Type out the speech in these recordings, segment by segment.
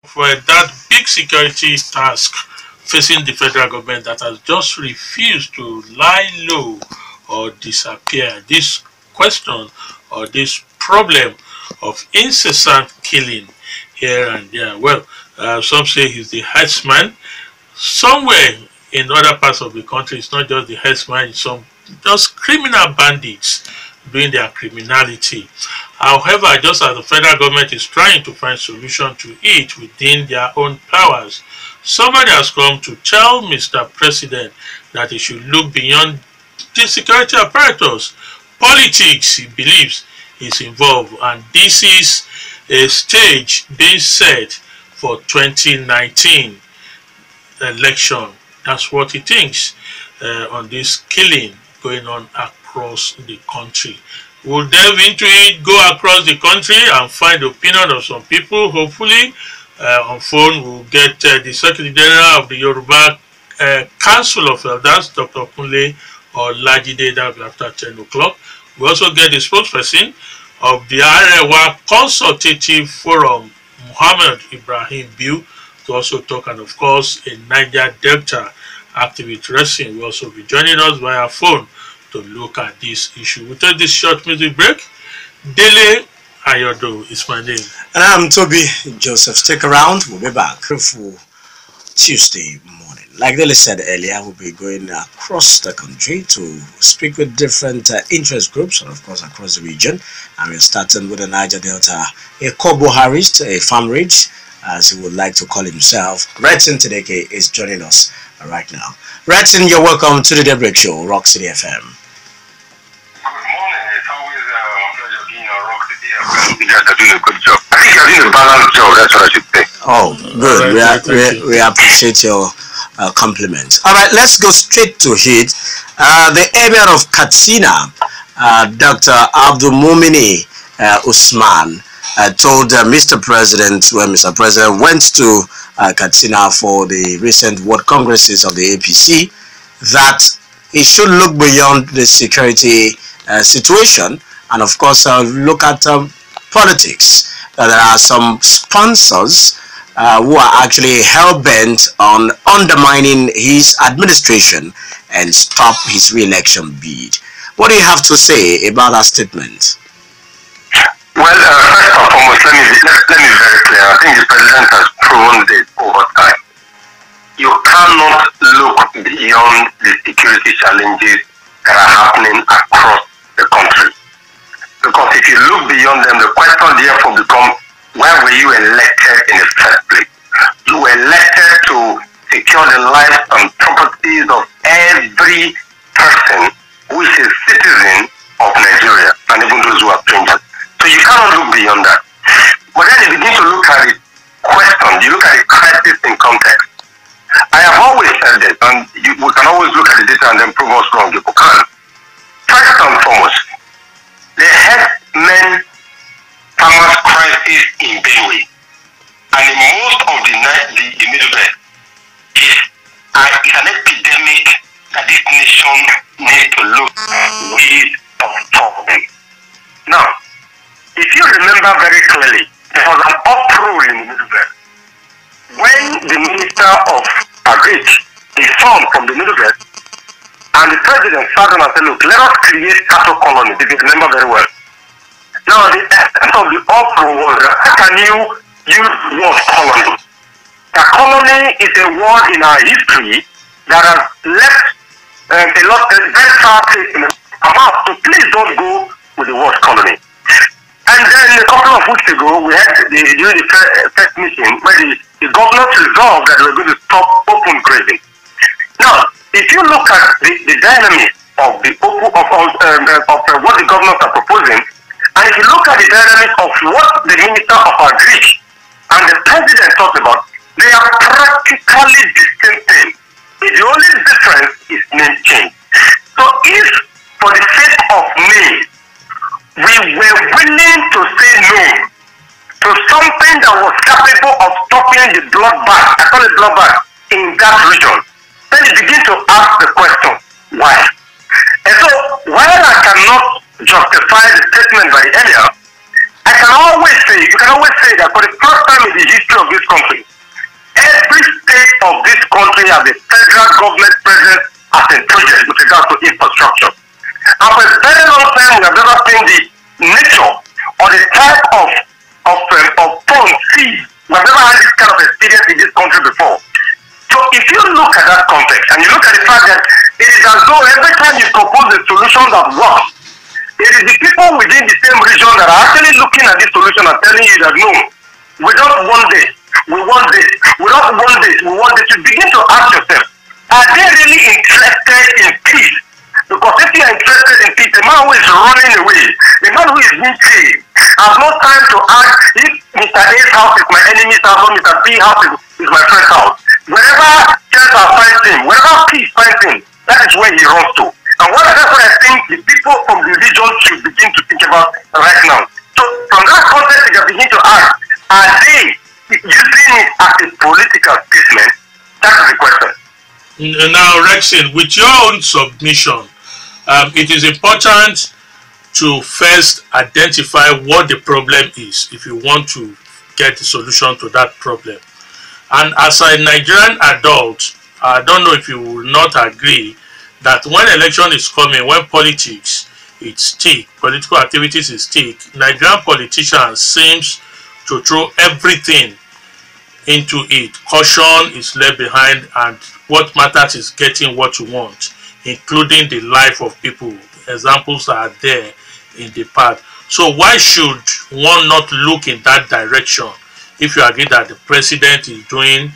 for that big security task facing the federal government that has just refused to lie low or disappear. This question or this problem of incessant killing here and there. Well, some say he's the herdsman. Somewhere in other parts of the country, it's not just the herdsman, it's some just criminal bandits doing their criminality. However, just as the federal government is trying to find solution to it within their own powers, somebody has come to tell Mr. President that he should look beyond the security apparatus. Politics, he believes, is involved, and this is a stage being set for 2019 election. That's what he thinks on this killing going on across the country. We'll delve into it, go across the country and find the opinion of some people. Hopefully, on phone we'll get the Secretary General of the Yoruba Council of Elders, Dr. Kunle Olajide, that will be after 10 o'clock. We also get the spokesperson of the Arewa Consultative Forum, Muhammad Biu, to also talk, and of course a Niger Delta activist Retson will also be joining us via phone to look at this issue. We'll take this short music break. Dele Ayodo is my name. And I'm Tobi Joseph. Stick around, we'll be back for Tuesday morning. Like Dele said earlier, we'll be going across the country to speak with different interest groups and of course across the region. And we're starting with the Niger Delta, a Kobo-harist, a farm rich, as he would like to call himself. Retson Tedheke is joining us right now. Retson, you're welcome to the Daybreak Show, Rock City FM. Good morning. It's always a pleasure being on Rock City FM. You guys are doing a good job. I think you're doing a balanced job. That's what I should say. Oh, good. We appreciate your compliments. All right, let's go straight to it. The Emir of Katsina, Dr. Abdul Mumini Usman, told Mr. President when Mr. President went to Katsina for the recent World Congresses of the APC that he should look beyond the security situation and of course look at politics. There are some sponsors who are actually hell-bent on undermining his administration and stop his re-election bid. What do you have to say about that statement? Well, first and foremost, let me be very clear. I think the president has proven this over time. You cannot look beyond the security challenges that are happening across the country. Because if you look beyond them, the question therefore becomes, why were you elected in the first place? You were elected to secure the lives and properties of every person who is a citizen of Nigeria, and even those who are strangers. So you cannot look beyond that. But then you begin to look at the question, you look at the crisis in context. I have always said this, and we can always look at the data and then prove us wrong if we can. First and foremost, the herdsmen farmers crisis in Benue and in most of the Middle Belt is an epidemic that this nation needs to look at ways of solving. Now, if you remember very clearly, there was an uproar in the Middle Belt when the Minister of Agri, his son from the Middle Belt, and the President sat down and said, look, let us create cattle colonies, if you remember very well. Now, the essence of the uproar was, how can you use the word colony? A colony is a word in our history that has left a lot of very far taste in our mouth, so please don't go with the word colony. And then a couple of weeks ago, we had during the first meeting where the governors resolved that they were going to stop open grazing. Now, if you look at the dynamics of what the governors are proposing, and if you look at the dynamics of what the Minister of Agri and the President talked about, they are practically the same thing. The only difference is name change. So if, for the sake of me, we were willing to say no to something that was capable of stopping the bloodbath, I call it bloodbath, in that region, then you begin to ask the question, why? And so, while I cannot justify the statement by the earlier, You can always say that for the first time in the history of this country, every state of this country has a federal government presence as a project with regards to infrastructure. And for a very long time, we have never seen the nature or the type of funds seized. We have never had this kind of experience in this country before. So if you look at that context and you look at the fact that it is as though every time you propose a solution that works, it is the people within the same region that are actually looking at this solution and telling you that no, we don't want this, we want this, we don't want this, we want this. You begin to ask yourself, are they really interested in peace? Because if you are interested in peace, the man who is running away, the man who is being chased, has no time to ask if Mr. A's house is my enemy's house or Mr. B's house is my friend's house. Wherever shelter finds him, wherever peace finds him, that is where he runs to. And that's what I think the people from the region should begin to think about right now. So from that context, you can begin to ask, are they using it as a political statement? That's the question. Now, Retson, with your own submission, it is important to first identify what the problem is if you want to get the solution to that problem. And as a Nigerian adult, I don't know if you will not agree that when election is coming, when politics is stick, political activities is stick, Nigerian politicians seems to throw everything into it. Caution is left behind, and what matters is getting what you want, including the life of people. Examples are there in the past. So why should one not look in that direction if you agree that the president is doing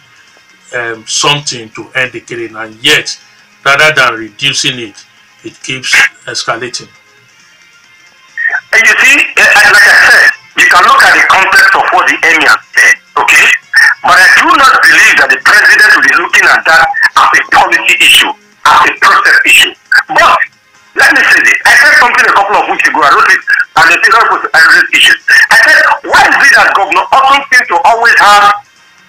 something to end the killing, and yet rather than reducing it, it keeps escalating? And you see, like I said, you can look at the context of what the emir said, okay? But I do not believe that the president will be looking at that as a policy issue, as a process issue. But let me say this. I said something a couple of weeks ago. I wrote it, and the figure was address issues. I said, why is it that Governor Otton seems to always have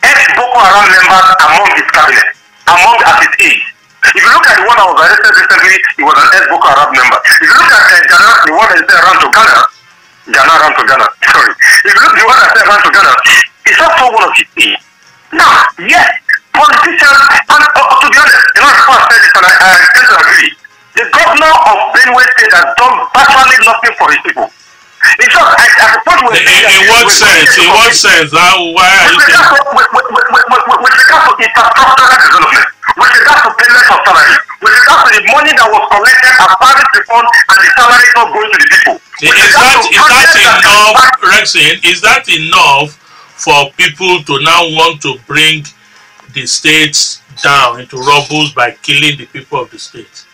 ex-Boko Haram members among his cabinet, among as his aides? If you look at the one that was arrested recently, he was an ex-Boko Haram member. If you look at Ghana, the one that is ran to Ghana, sorry. If you look at the one that is ran to Ghana, it's also one of his aides. Now, yes, politicians, and to be honest, you know, I said this and I tend to agree. The governor of Benue State has done virtually nothing for his people. In fact, I suppose in what sense? In what sense? Why are you saying? With regard to infrastructural development, with regard to payment of salary, with regard to the money that was collected as private refund and the salary not going to the people. Is that enough, Retson? Is that enough for people to now want to bring the states down into rubble by killing the people of the state?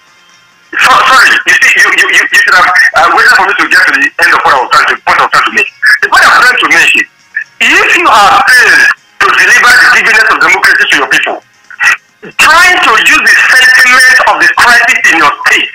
Sorry, you see, you should have waited for me to get to the end of what I was trying to make. The point I'm trying to make is, if you are failed to deliver the dividends of democracy to your people, trying to use the sentiment of the crisis in your state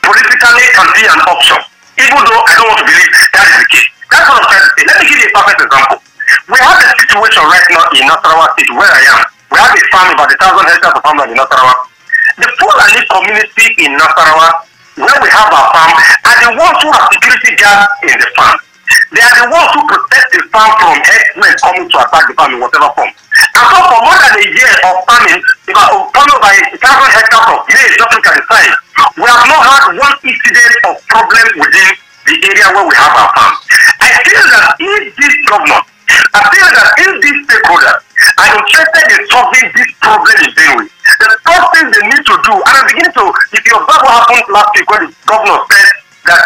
politically can be an option, even though I don't want to believe that is the case. That's what I'm trying to say. Let me give you a perfect example. We have a situation right now in Nasarawa State where I am. We have a farm, about 1,000 hectares of farmland in Nasarawa. The Fulani community in Nasarawa, where we have our farm, are the ones who have security guards in the farm. They are the ones who protect the farm from herdsmen coming to attack the farm in whatever form. And so for more than a year of farming, followed by 1,000 hectares of maize, just look at the size, we have not had one incident of problem within the area where we have our farm. I feel that if these stakeholders are interested in solving this problem in Benue, the first thing they need to do, and I'm beginning to, if you observe what happened last week when the governor said that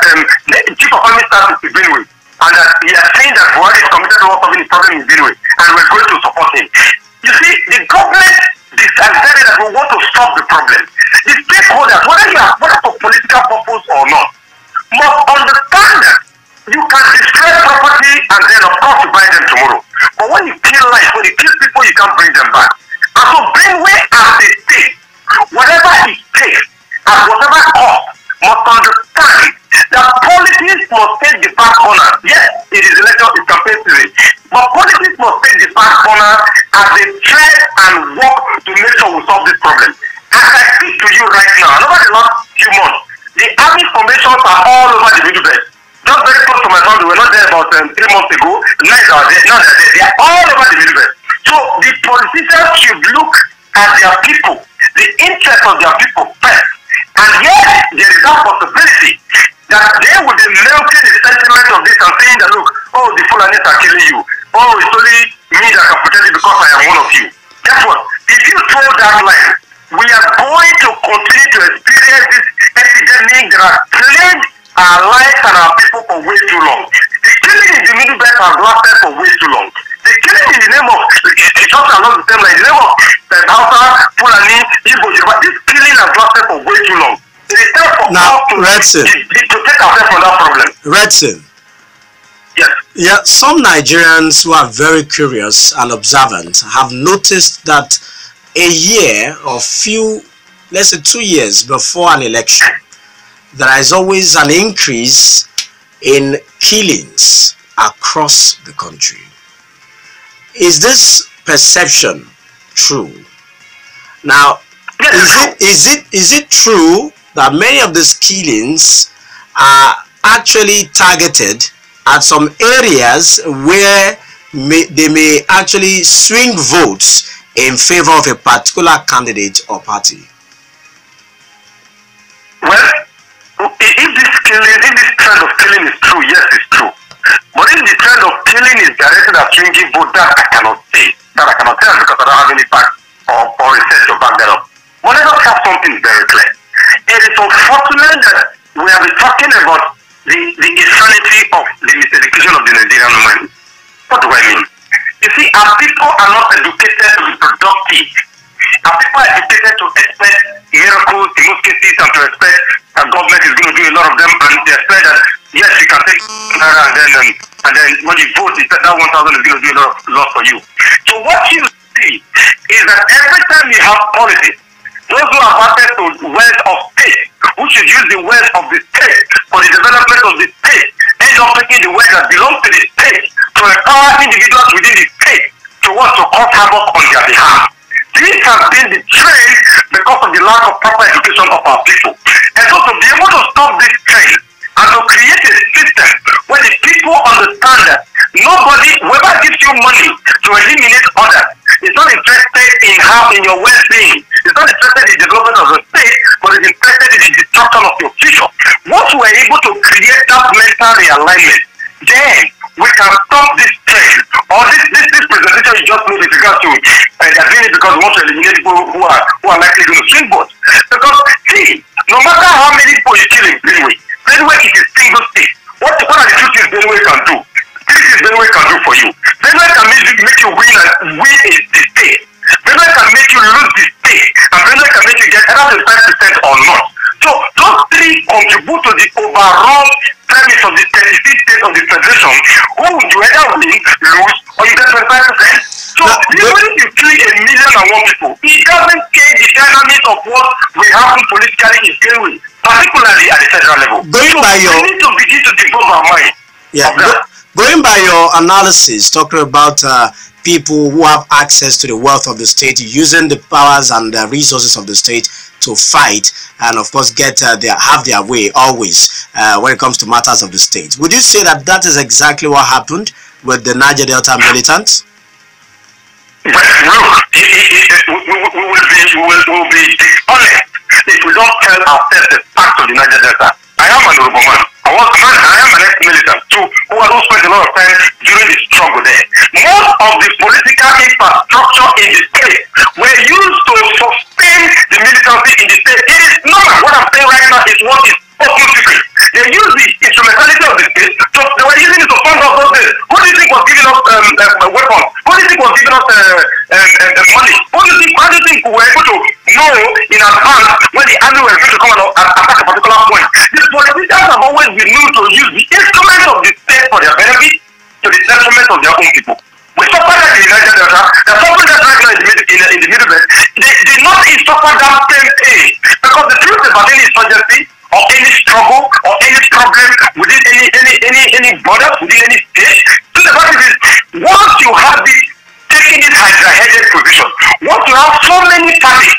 the chief of army staff is in Benue, and that he has saying that Buhari is committed to solving the problem in Benue, and we're going to support him. You see, the government decided that we want to solve the problem. The stakeholders, whether for political purpose or not, must understand that you can destroy property and then of course you buy them tomorrow. But when you kill life, when you kill people, you can't bring them back. And so Benue as a state, whatever it takes, at whatever cost, must understand that politics must take the back corner. Yes, it is election, it's campaign season. But politics must take the back corner as a threat and work to make sure we solve this problem. As I speak to you right now, and over the last few months, the army formations are all over the Middle Belt. just very close to my family. We were not there about 3 months ago. Now they are there. Now they are there. They are all over the Middle Belt. So the politicians should look at their people, the interest of their people first. And yet, there is that possibility that they will be milking the sentiment of this and saying that, look, oh, the Fulanis are killing you. Oh, it's only me that can protect you because I am one of you. Guess what? If you throw that line, we are going to continue to experience this epidemic that has plagued our lives and our people for way too long. The killing in the Middle Belt has lasted for way too long. The killing in the name of, it's also along the same line, in the name of Hausa, Fulani, Igbo, Yoruba, this killing has lasted for way too long. It is time for now, us to Retson, take ourselves from that problem. Retson. Yes. Yeah, some Nigerians who are very curious and observant have noticed that a year or few, let's say 2 years before an election, there is always an increase in killings across the country. Is this perception true? Now, is it true that many of these killings are actually targeted at some areas where they may actually swing votes in favor of a particular candidate or party? Well, if this trend of killing is true, yes, it's true. But if the trend of killing is directed at swinging vote, that I cannot say. That I cannot tell because I don't have any facts or research to back that up. But let us have something very clear. It is unfortunate that we have been talking about the insanity of the miseducation of the Nigerian mind. What do I mean? You see, our people are not educated to be productive. Our people are educated to expect miracles in most cases and to expect that government is going to do a lot of them, and they expect that yes, you can take naira and then when you vote, that 1,000 is going to do a lot for you. So what you see is that every time you have policies, those who have access to wealth of state, who should use the wealth of the state for the development of the state, end up taking the wealth that belongs to the state to empower individuals within the state to want to cause havoc on their behalf. This has been the trend because of the lack of proper education of our people. And so to be able to stop this trend and to create a system where the people understand that nobody, whoever gives you money to eliminate others, is not interested in your well-being. It's not interested in the development of the state, but is interested in the destruction of your future. Once we are able to create that mental realignment, then we can stop this trend or this presentation you just made with regard to they're doing it because we want to eliminate people who are likely going to swing votes. Because see, no matter how many people you kill in Benue is a single state. What are the two things Benue can do? Three things Benue can do for you. Benue can make you win the state. Benue can make you lose the state, and Benue can make you get either 5% or not. So those three contribute to the overall premise of the 36 states of the federation, who would you either win, lose, or you get 25%. So even if you kill 1,000,001 people, it doesn't change the dynamics of what will happen politically in Benue, particularly at the federal level. We need to begin to develop our mind. Yeah, going by your analysis, talking about people who have access to the wealth of the state, using the powers and the resources of the state to fight and of course have their way always when it comes to matters of the state. Would you say that is exactly what happened with the Niger Delta militants? But look, we will be dishonest if we don't tell ourselves the facts of the Niger Delta. I am an Yoruba man. I am an ex-militant too, who spent a lot of time during the struggle there. Most of the political infrastructure in the state were used to sustain the militancy in the state. It is normal. What I'm saying right now is what is open secret. They use the instrumentality of the state, so they were using it to fund us those days. Who do you think was giving us weapons? Who do you think was giving us money? How do you think we were able to know in advance when the army were going to come and attack a particular point? The politicians have always been known to use the instruments of the state for their benefit to the detriment of their own people. We suffer that in the Niger Delta. They're suffering that right now in the Middle Belt. They not suffer that same pain because the truth about any insurgency or any struggle or any problem within any border, within any state, so the fact is, once you have this taking this hydra-headed position, once you have so many parties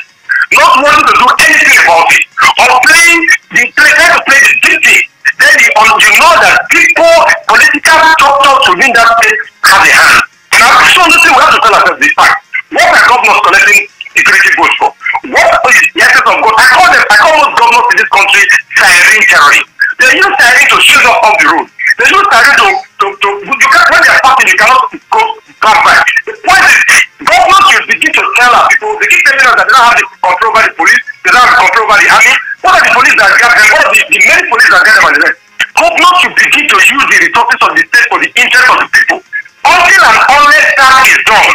not wanting to do anything about it, or trying to play the victim, then the you know that people, political structures within that state have a hand. Now, so the thing we have to tell ourselves this fact. What are governors collecting security votes for? What is the essence of God? I call most governors in this country siren terrorists. They use siren to shoot us off the road. They use siren to you can't, when they are passing, you cannot go back by. The point is, governors should begin to tell our people, they keep telling us that they don't have the control over the police, they don't have the control over the army. What are the police that guard them? What are the many police that guard them and the rest? Governors should begin to use the resources of the state for the interest of the people. Until and unless that is done,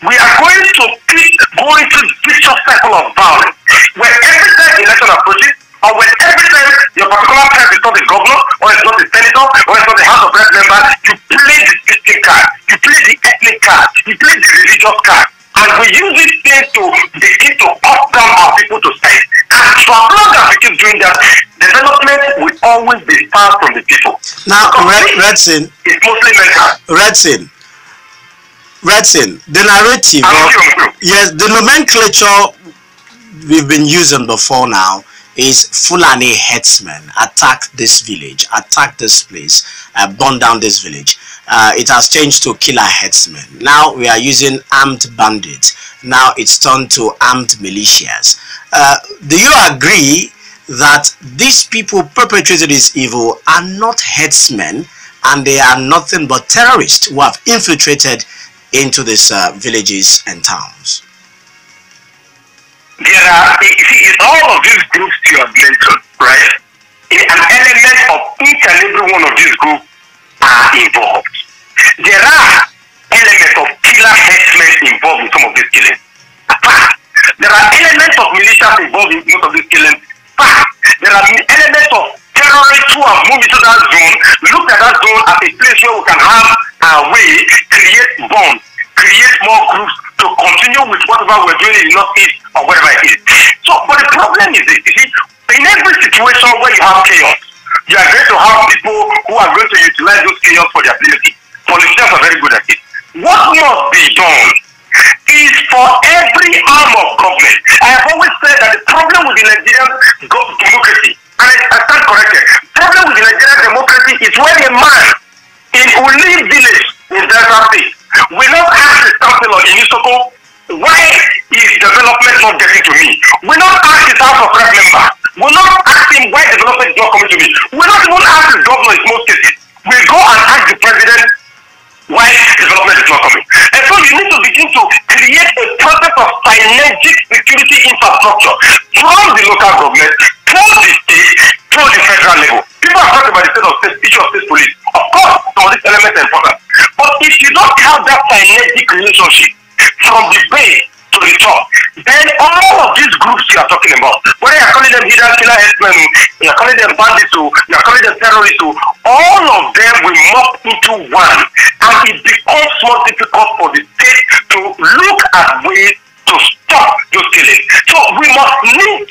we are going to keep going to vicious cycle of violence, where every time election approaches, or when every time your particular tribe is not the governor, or it's not the senator, or it's not the House of Rep member, you play the distinct card, you play the ethnic card, you play the religious card, and we use this thing to begin to cut down our people to size. And so as long as we keep doing that, development will always be far from the people. Now, Retson, it's mostly mental. Retson, the narrative, yes, the nomenclature we've been using before now is Fulani herdsmen attack this village, attack this place, burn down this village. It has changed to killer herdsmen. Now we are using armed bandits. Now it's turned to armed militias. Do you agree that these people perpetrating this evil are not herdsmen and they are nothing but terrorists who have infiltrated into these villages and towns? There are, in all of these groups you have mentioned, right? An element of each and every one of these groups are involved. There are elements of killer herdsmen involved in some of these killings. There are elements of militias involved in most of these killings. There are elements of terrorists who have moved into that zone, looked at that zone as a place where we can have our way, create bonds, create more groups to continue with whatever we're doing in the Northeast or whatever it is. So, but the problem is this, you see, in every situation where you have chaos, you are going to have people who are going to utilize those chaos for their ability. Politicians are very good at it. What must be done is for every arm of government. I have always said that the problem with the Nigerian democracy, and I stand corrected, the problem with the Nigerian democracy is when a man in Uli village in Delta State will not ask the councillor in Isoko, why is development not getting to me? Will not ask his House of Rep member, will not ask him why development is not coming to me, will not even ask his governor in most cases, will go and ask the president why development is not coming. And so you need to begin to create a process of synergic security infrastructure from the local government to the state to the federal level. People have talked about the issue of state police. Of course, some of these elements are important. But if you don't have that synergic relationship from the base to the top, then all of these groups you are talking about, whether you are calling them hidden killer herdsmen, you are calling them bandits, you are calling them terrorists, all of them will mop into one, and it becomes more difficult for the state to look at ways to stop those killings. So we must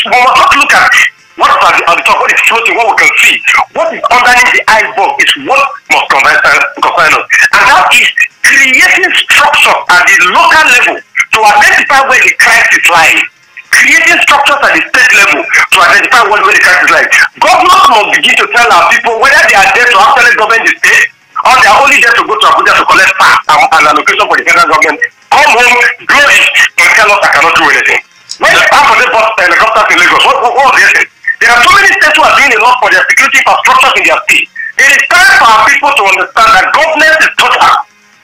not look at what is at the top, what is floating, what we can see. What is underneath the iceberg is what must concern us, and that is creating structure at the local level to identify where the crisis lies. Creating structures at the state level to identify where the crisis lies. Governments must begin to tell our people whether they are there to actually govern the state or they are only there to go to Abuja to collect tax and allocation for the federal government. Come home, blow it, and tell us I cannot do anything. When the half of the bus helicopters in Lagos, what was the essence? There are so many states who are doing a lot for their security infrastructure in their state. It is time for our people to understand that governance is total.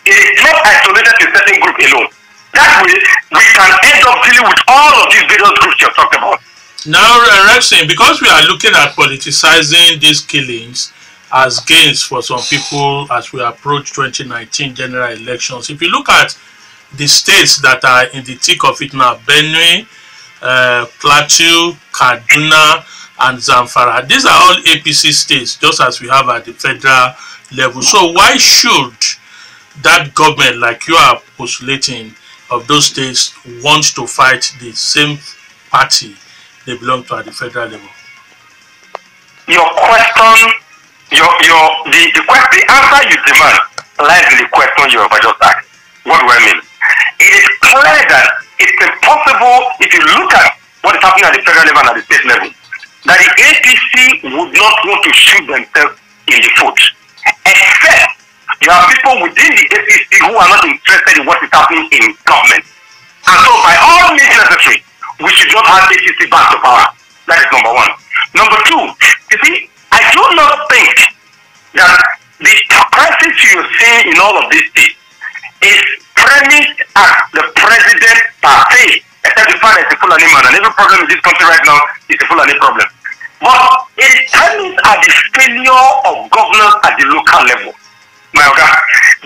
It is not isolated to a certain group alone. That way, we can end up dealing with all of these various groups you have talked about. Now, Retson, because we are looking at politicizing these killings as gains for some people as we approach 2019 general elections, if you look at the states that are in the thick of it now, Benue, Plateau, Kaduna, and Zamfara, these are all APC states, just as we have at the federal level. So why should that government, like you are postulating, of those states want to fight the same party they belong to at the federal level? Your question, the answer you demand lies in the question you have just asked. What do I mean? It is clear that it's impossible, if you look at what is happening at the federal level and at the state level, that the APC would not want to shoot themselves in the foot. Except you have people within the APC who are not interested in what is happening in government. And so by all means necessary, we should not have APC back to power. That is number one. Number two, you see, I do not think that the crisis you see in all of these states is premised at the president per se, except the fact that it's a Fulani man, and every problem in this country right now is a Fulani problem. But it is premised at the failure of governance at the local level. My God,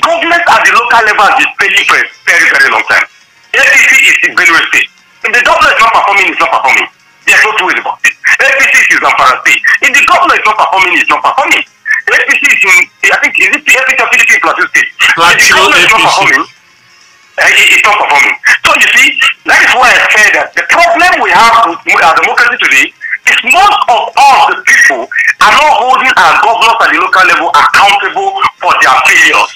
governance at the local level has been failing for a very, very long time. APC is in Benue State. If the governor is not performing, it's not performing. There's no two ways about it. APC is in Zamfara State. If the governor is not performing, it's not performing. APC is in, I think, is it the APC of PDP in Plateau State? If the governor is not performing, it's not performing. So you see, that is why I say that the problem we have with our democracy today is most of all the people are not holding our governors at the local level accountable for their failures.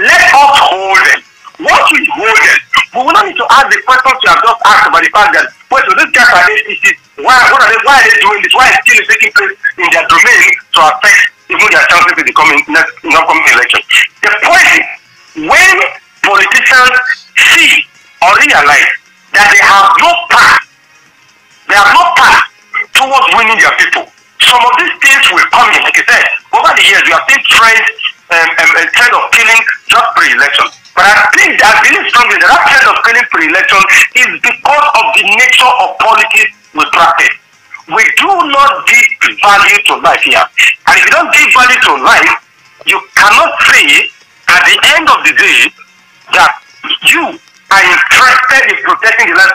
Let us hold them. Once we hold them, we will not need to ask the questions you have just asked about the fact that, well, so these guys are APCs, why are they doing this? Why is killing taking place in their domain to affect even their chances in the upcoming election? The point is, when politicians see or realize that they have no path towards winning their people, some of these things will come in. Like I said, over the years, we have seen trend of killing just pre-election. But I believe strongly that trend of killing pre-election is because of the nature of politics we practice. We do not give value to life here. And if you don't give value to life, you cannot say at the end of the day that you are interested in protecting the lives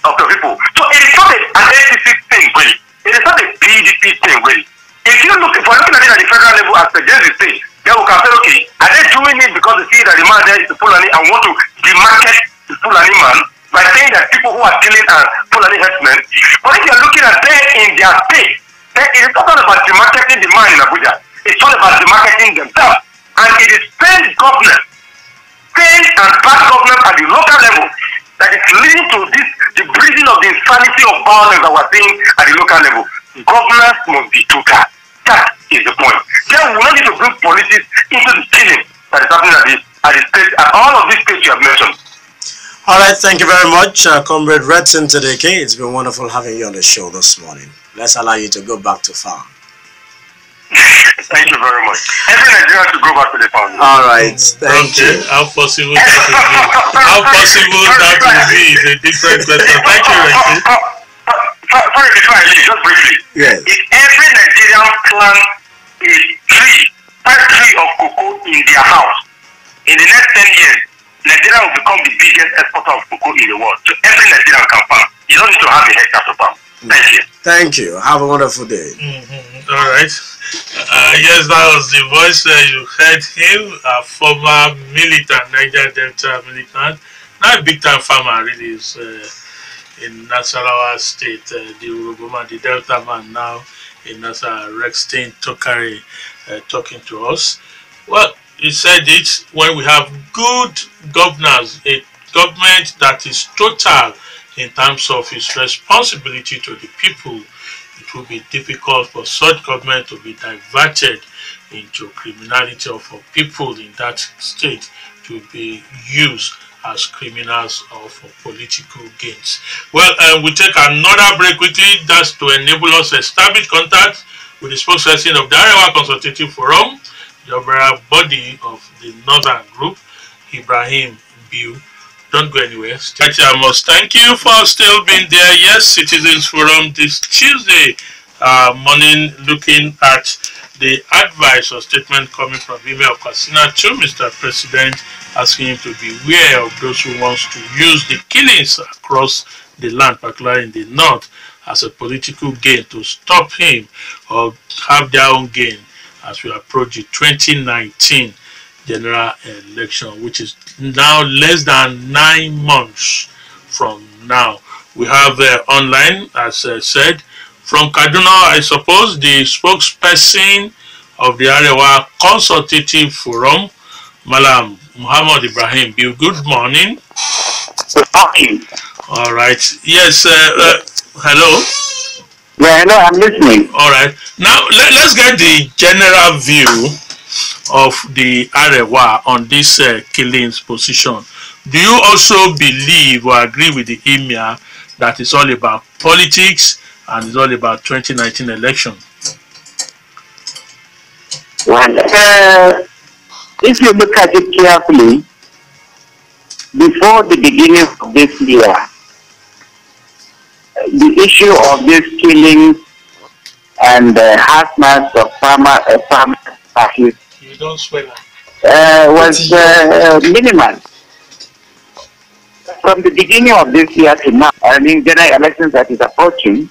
of the people. So it is not an APC thing, really. It is not a PDP thing, really. If we're looking at it at the federal level as the judge say, then we can say, okay, are they doing it because they see that the man there is a Fulani and want to demarket the Fulani man by saying that people who are killing are Fulani herdsmen? But if you're looking at them in their state, then it is not all about demarketing the man in Abuja. It's all about demarketing themselves. And it is failed governance, failed and bad governance at the local level that is leading to this, the breeding of the insanity of violence that we're seeing at the local level. Governance must be total. That is the point. Then we don't need to bring politics into the killing that is happening at the state, at all of these states you have mentioned. All right, thank you very much, Comrade Retson Tedheke. It's been wonderful having you on the show this morning. Let's allow you to go back to farm. Thank you very much. Every Nigerian should go back to the farm. All right, thank you. How possible that will be? How possible that will be is a different question. Thank you, Retson. Sorry, before I leave, just briefly. Yes. If every Nigerian plant a tree of cocoa in their house, in the next 10 years, Nigeria will become the biggest exporter of cocoa in the world. So every Nigerian can farm. You don't need to have a hectare to farm. Thank you. Thank you. Have a wonderful day. All right. Yes, that was the voice. You heard him, a former militant, Niger Delta militant. Not a big-time farmer, really. Is in Nasarawa State, the Yoruba, the Delta man now in Retson Tedheke talking to us. Well, he said it, when we have good governors, a government that is total in terms of its responsibility to the people, it will be difficult for such government to be diverted into criminality or for people in that state to be used as criminals or for political gains. Well, we take another break with it. That's to enable us to establish contact with the spokesperson of the Arewa Consultative Forum, the overall body of the Northern Group, Alhaji Biu. Don't go anywhere. I must thank you for still being there. Yes, Citizens Forum this Tuesday morning, looking at the advice or statement coming from Email of Katsina to Mr. President, asking him to beware of those who want to use the killings across the land, particularly in the north, as a political gain to stop him or have their own gain as we approach the 2019 general election, which is now less than 9 months from now. We have online, as said, from Kaduna, I suppose, the spokesperson of the Arewa Consultative Forum, Malam Muhammad Biu. Good morning. Good morning. All right. Yes. Hello. Yeah, no, I'm listening. All right. Now let's get the general view of the Arewa on this killings position. Do you also believe or agree with the Emir that it's all about politics and it's all about 2019 election? Well, if you look at it carefully, before the beginning of this year, the issue of these killings and herdsmen of farmers You don't swear. was minimal. From the beginning of this year to now, I mean, general elections that is approaching,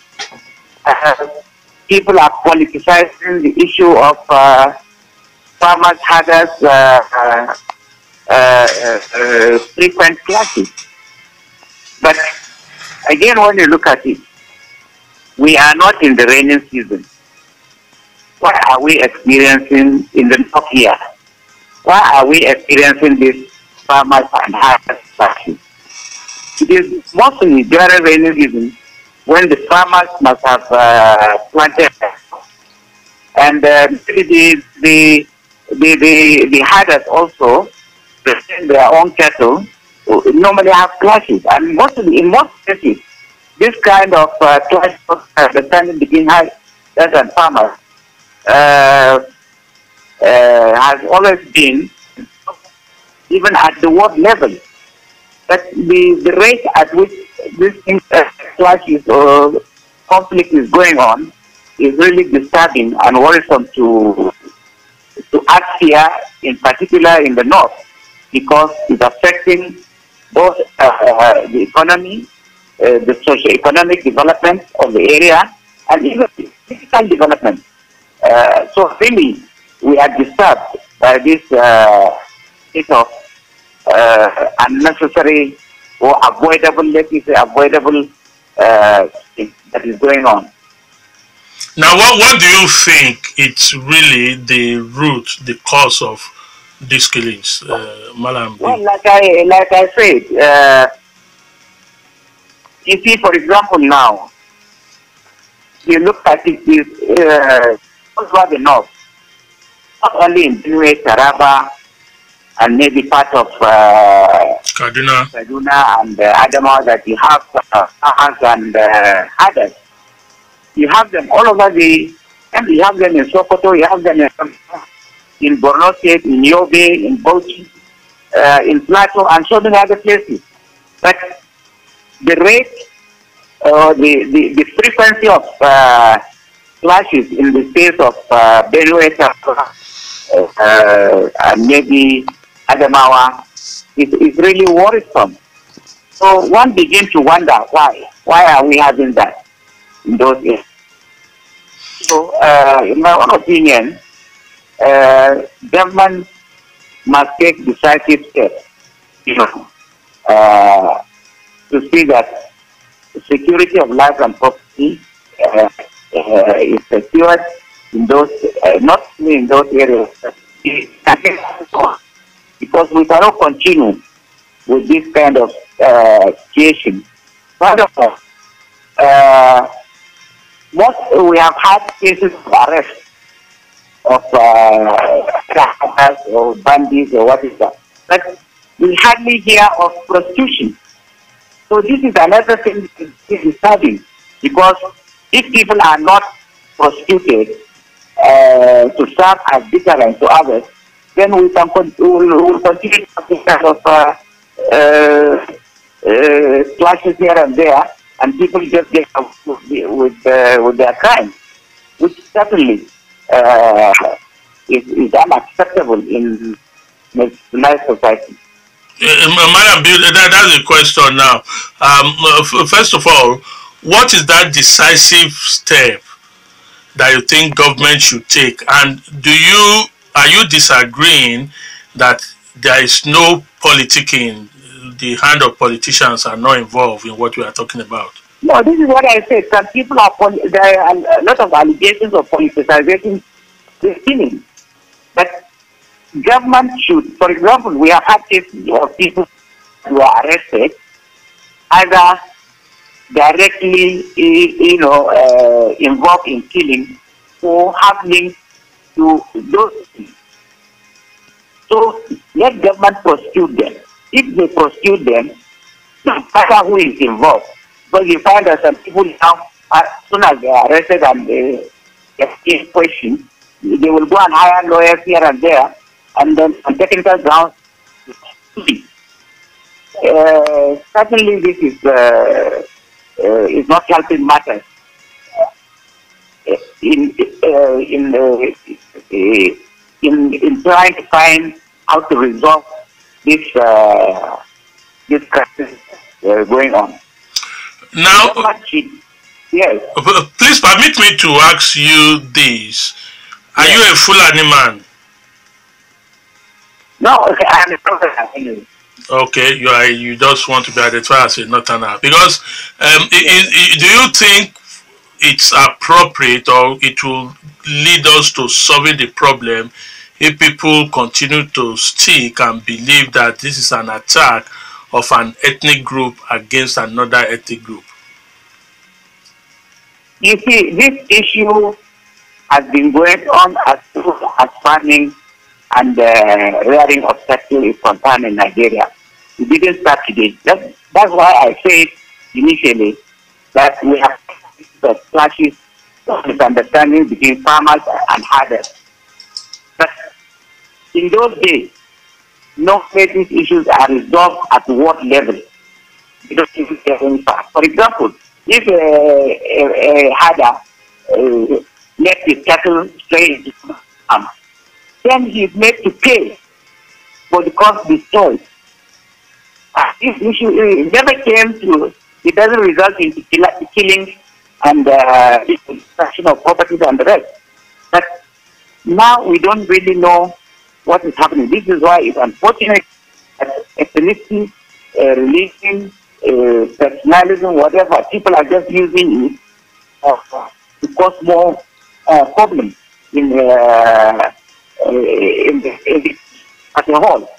people are politicizing the issue of farmers, herders, frequent clashes. But again, when you look at it, we are not in the rainy season. What are we experiencing in the north here? Why are we experiencing this farmers and herders clashes? It is mostly during rainy season when the farmers must have planted, and the herders also present their own cattle normally have clashes, and in most cases, this kind of clash of understanding between herders and farmers has always been, even at the world level. But the rate at which this clashes or conflict is going on is really disturbing and worrisome to us here, in particular in the north, because it's affecting both the economy, the socio-economic development of the area, and even the physical development. So really, we are disturbed by this state of unnecessary or avoidable, let me say, avoidable thing that is going on. Now, what do you think it's really the root, the cause of these killings, Malam? Well, like I said, you see, for example, now, you look at it, all over the north, not only in Benue, Taraba, and maybe part of Kaduna and Adamawa, that you have farmers and herders. You have them all over and you have them in Sokoto, you have them in Borno State, in Yobe, in Bauchi, in Plateau, and so many other places. But the rate, the frequency of clashes in the states of Benue, and maybe Adamawa is really worrisome. So one begins to wonder why. Why are we having that in those areas? So, in my own opinion, government must take decisive steps, to see that security of life and property is secured in those, not only in those areas, because we cannot continue with this kind of situation. Furthermore, we have had cases of arrest of or bandits or what is that, but we hardly hear of prostitution. So this is another thing that is disturbing, because if people are not prostituted to serve as deterrent to others, then we will continue to have this kind of clashes here and there, and people just get out with their crimes, which certainly is unacceptable in a civilized society. Madam Biu, that's the question now. First of all, what is that decisive step that you think government should take? And are you disagreeing that there is no politicking, the hand of politicians are not involved in what we are talking about? No, this is what I said. Some people there are a lot of allegations of politicization beginning. But government should, for example, we have had cases of people who are arrested either directly, involved in killing or have links to those things. So let government prosecute them. If they prosecute them, no matter who is involved, because you find that some people now, as soon as they are arrested and they get questioned, they will go and hire lawyers here and there, and then on technical grounds, certainly this is not helping matters. In trying to find how to resolve this crisis going on. Now, yes. Please permit me to ask you this: are you a Fulani man? No, I'm a prophet. Okay, you just want to be identified as a northerner because do you think it's appropriate or it will lead us to solving the problem if people continue to stick and believe that this is an attack of an ethnic group against another ethnic group? You see, this issue has been going on as farming and rearing of cattle is concerned in Nigeria. It didn't start today. That's why I said initially that we have the clashes of misunderstanding between farmers and herders. But in those days, no these issues are resolved at what level. For example, if a herder let his cattle stray into the farm, then he is made to pay for the cost destroyed. This issue never came to, it doesn't result in killing and destruction of properties and the rest. But now we don't really know what is happening. This is why it's unfortunate that ethnicity, religion, personalism, whatever, people are just using it to cause more problems as a whole.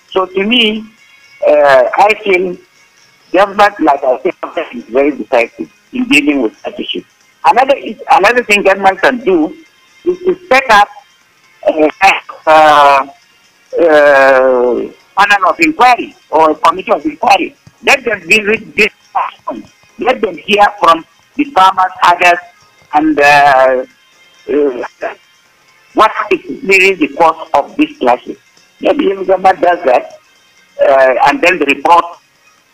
So to me, I feel government, like I said, is very decisive in dealing with such issues. Another thing government can do is to set up a panel of inquiry or a committee of inquiry. Let them visit this person. Let them hear from the farmers, others, and what is really the cause of this clashes. Maybe if government does that, and then the report,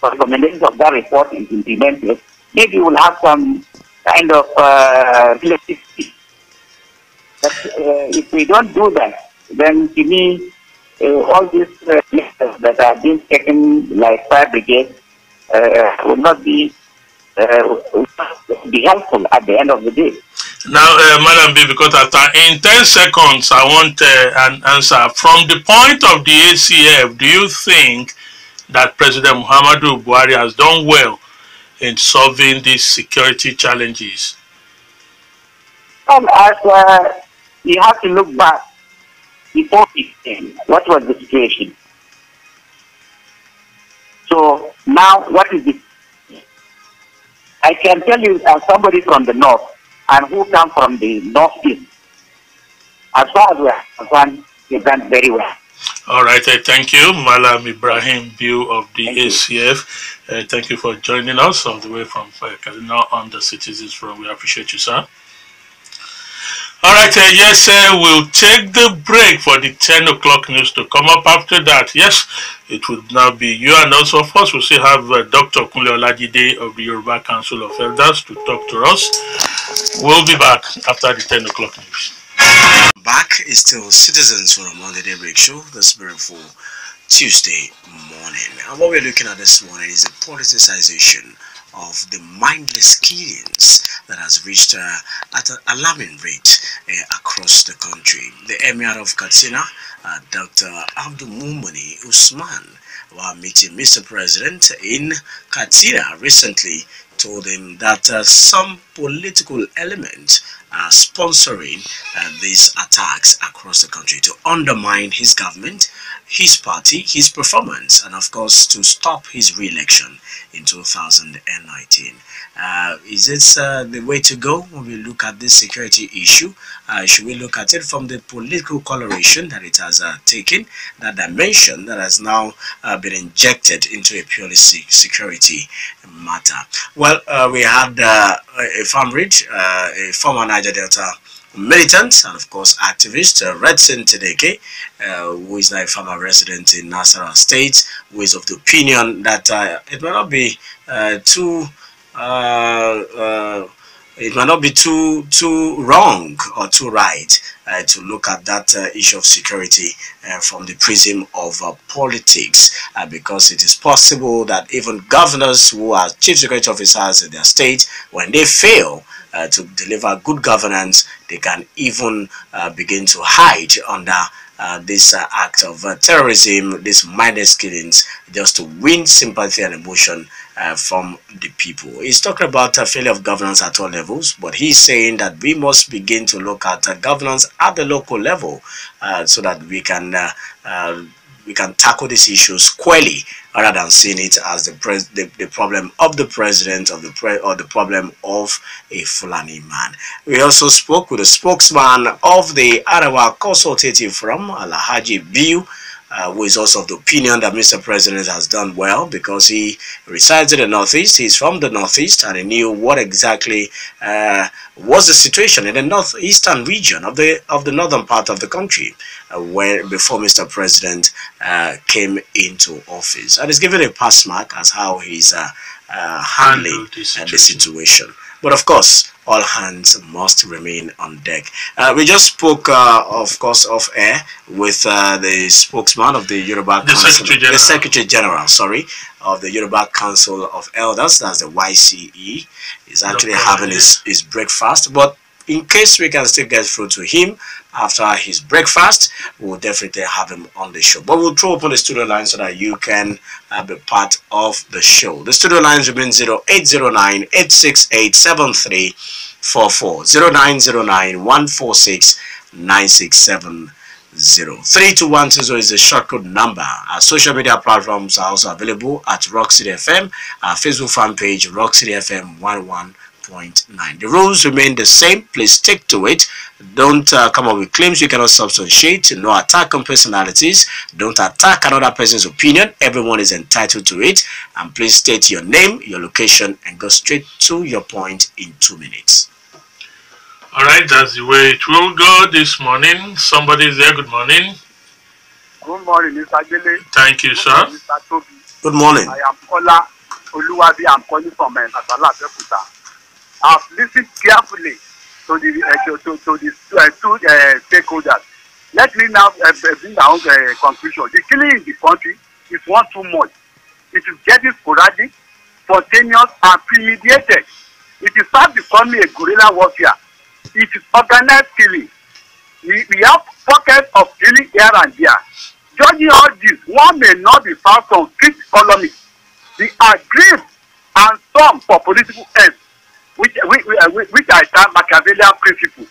recommendations of that report is implemented, maybe we'll have some kind of relative peace. But if we don't do that, then to me, all these measures that are being taken like fire brigade will not be helpful at the end of the day. Now, Madam B, because in 10 seconds, I want an answer. From the point of the ACF, do you think that President Muhammadu Buhari has done well in solving these security challenges? Well, as you have to look back before he came, what was the situation? So now, what is it? I can tell you, as somebody from the north and who come from the northeast, as far as we are concerned, they've done very well. All right, thank you, Malam Ibrahim Biu of the ACF. Thank you for joining us all the way from Kaduna on the Citizens Forum. We appreciate you, sir. All right, yes, sir, we'll take the break for the 10 o'clock news to come up after that. Yes, it would now be you, and also, of course, we'll still have Dr. Kunle Olajide of the Yoruba Council of Elders to talk to us. We'll be back after the 10 o'clock news. Back is still Citizens Forum on the Daybreak Show, this beautiful Tuesday morning. And what we're looking at this morning is the politicization of the mindless killings that has reached at an alarming rate across the country. The Emir of Katsina, Dr. Abdul Mumuni Usman, while meeting Mr. President in Katsina recently, told him that some political elements are sponsoring these attacks across the country to undermine his government, his party, his performance, and of course to stop his re-election in 2019. Is this the way to go when we look at this security issue? Should we look at it from the political coloration that it has taken, that dimension that has now been injected into a purely security matter? Well, we had a farmrid, a former Niger Delta militant and of course activist, Retson Tedheke, who is now a former resident in Nasarawa State, who is of the opinion that it might not be too wrong or too right to look at that issue of security from the prism of politics, because it is possible that even governors who are chief security officers in their state, when they fail to deliver good governance, they can even begin to hide under this act of terrorism, these mindless killings, just to win sympathy and emotion from the people. He's talking about failure of governance at all levels, but he's saying that we must begin to look at governance at the local level so that we can tackle these issues squarely, rather than seeing it as the problem of the president or the problem of a Fulani man. We also spoke with the spokesman of the Arewa Consultative Forum, Alhaji Biu, who is also of the opinion that Mr. President has done well because he resides in the Northeast. He's from the Northeast, and he knew what exactly was the situation in the northeastern region of the northern part of the country before Mr. President came into office. And he's given a pass mark as how he's handling the situation. But of course, all hands must remain on deck. We just spoke, of course, off air with the spokesman of the Yoruba Council, the Secretary General, sorry, of the Yoruba Council of Elders. That's the YCE. He's actually having his breakfast. But in case we can still get through to him after his breakfast, we'll definitely have him on the show. But we'll throw open the studio line so that you can be part of the show. The studio lines remain 0809 868 7344, 0909 146 9670. 32120 is the shortcode number. Our social media platforms are also available at Rock City FM, our Facebook fan page, Rock City FM 11.9. The rules remain the same. Please stick to it. Don't come up with claims you cannot substantiate. No attack on personalities. Don't attack another person's opinion. Everyone is entitled to it. And please state your name, your location, and go straight to your point in 2 minutes. All right, that's the way it will go this morning. Somebody's there. Good morning. Good morning, Mr. Dele. Thank you, sir. Morning, Mr. Tobi. Good morning. I am Kunle Olajide. I'm calling from Asala, Abeokuta. I've listened carefully to the two stakeholders. Let me now bring our own conclusion. The killing in the country is one too much. It is getting sporadic, spontaneous, and premeditated. It is not becoming a guerrilla warfare. It is organized killing. We have pockets of killing here and there. Judging all this, one may not be far from strict economics. They are grieved and some for political ends, which I term Machiavellian principle.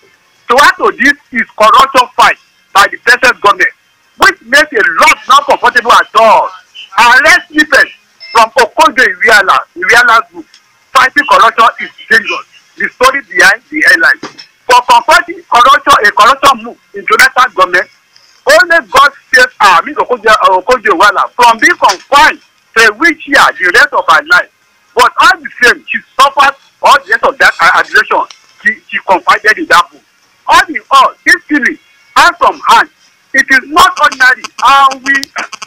To add to this is corruption fight by the present government, which makes a lot not comfortable at all. Arrest snippets from Okojo Iweala group. Fighting corruption is dangerous. The story behind the headline. For confronting a corruption move in Jonathan government, only God saves her, Ms. Okojo Iweala, from being confined to a wheelchair the rest of her life. But all the same, she suffered all the rest of that adulation. She confided in that book. All in all, this killing, hand from hand, it is not ordinary. And we.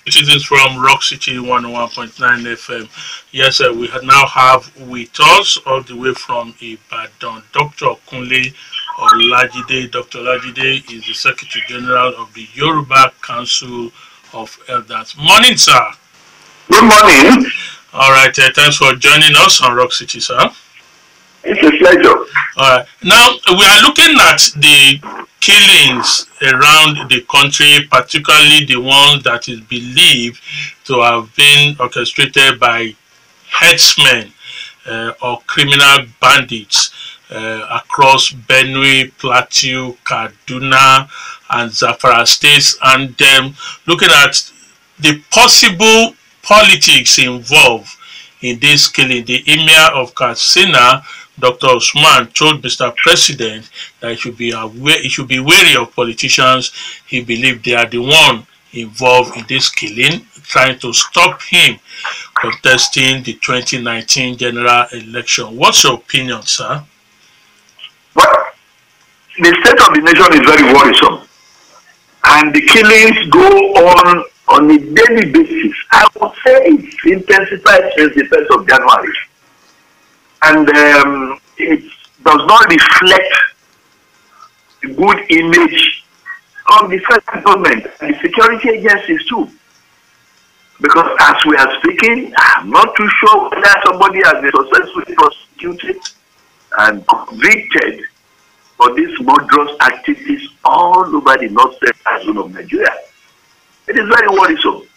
This is from Rock City 101.9 FM. Yes, sir, we now have with us all the way from Ibadan, Dr. Kunle Olajide. Dr. Olajide is the Secretary General of the Yoruba Council of Elders. Morning, sir. Good morning. All right, thanks for joining us on Rock City, sir. It's a pleasure. All right. Now, we are looking at the killings around the country, particularly the ones that is believed to have been orchestrated by herdsmen. or criminal bandits across Benue, Plateau, Kaduna, and Zamfara states, and looking at the possible politics involved in this killing. The Emir of Katsina, Dr. Usman, told Mr. President that he should be wary of politicians. He believed they are the one involved in this killing, trying to stop him contesting the 2019 general election. What's your opinion, sir? Well, the state of the nation is very worrisome, and the killings go on a daily basis. I would say it's intensified since the 1st of January. And it does not reflect the good image of the federal government and the security agencies too. Because as we are speaking, I'm not too sure whether somebody has been successfully prosecuted and convicted for these murderous activities all over the north-central zone of Nigeria. It is very worrisome.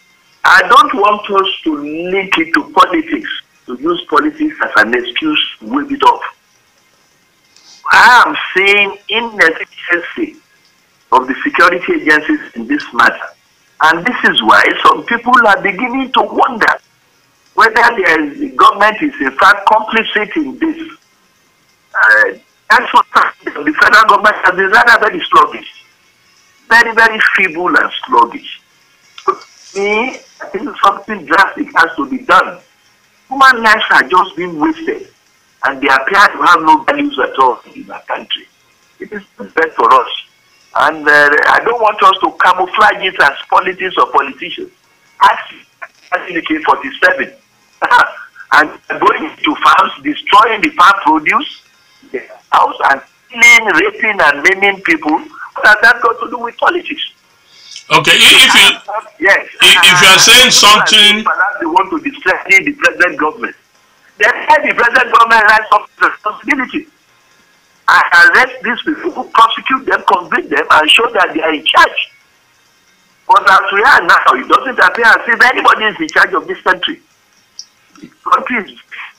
I don't want us to link it to politics, to use politics as an excuse to wave it off. I am seeing inefficiency of the security agencies in this matter. And this is why some people are beginning to wonder whether the government is in fact complicit in this. That's what the federal government has been rather very sluggish. Very, very feeble and sluggish. Me, I think something drastic has to be done. Human lives are just being wasted, and they appear to have no values at all in our country. It is bad for us. And I don't want us to camouflage it as politics or politicians. As in the case 47. And going to farms, destroying the farm produce, the house, and killing, raping, and maiming people. What has that got to do with politics? Okay, if you are saying something, they want to discredit the present government. Then let the present government rise up to responsibility and arrest these people, prosecute them, convict them, and show that they are in charge. But as we are now, it doesn't appear as if anybody is in charge of this country.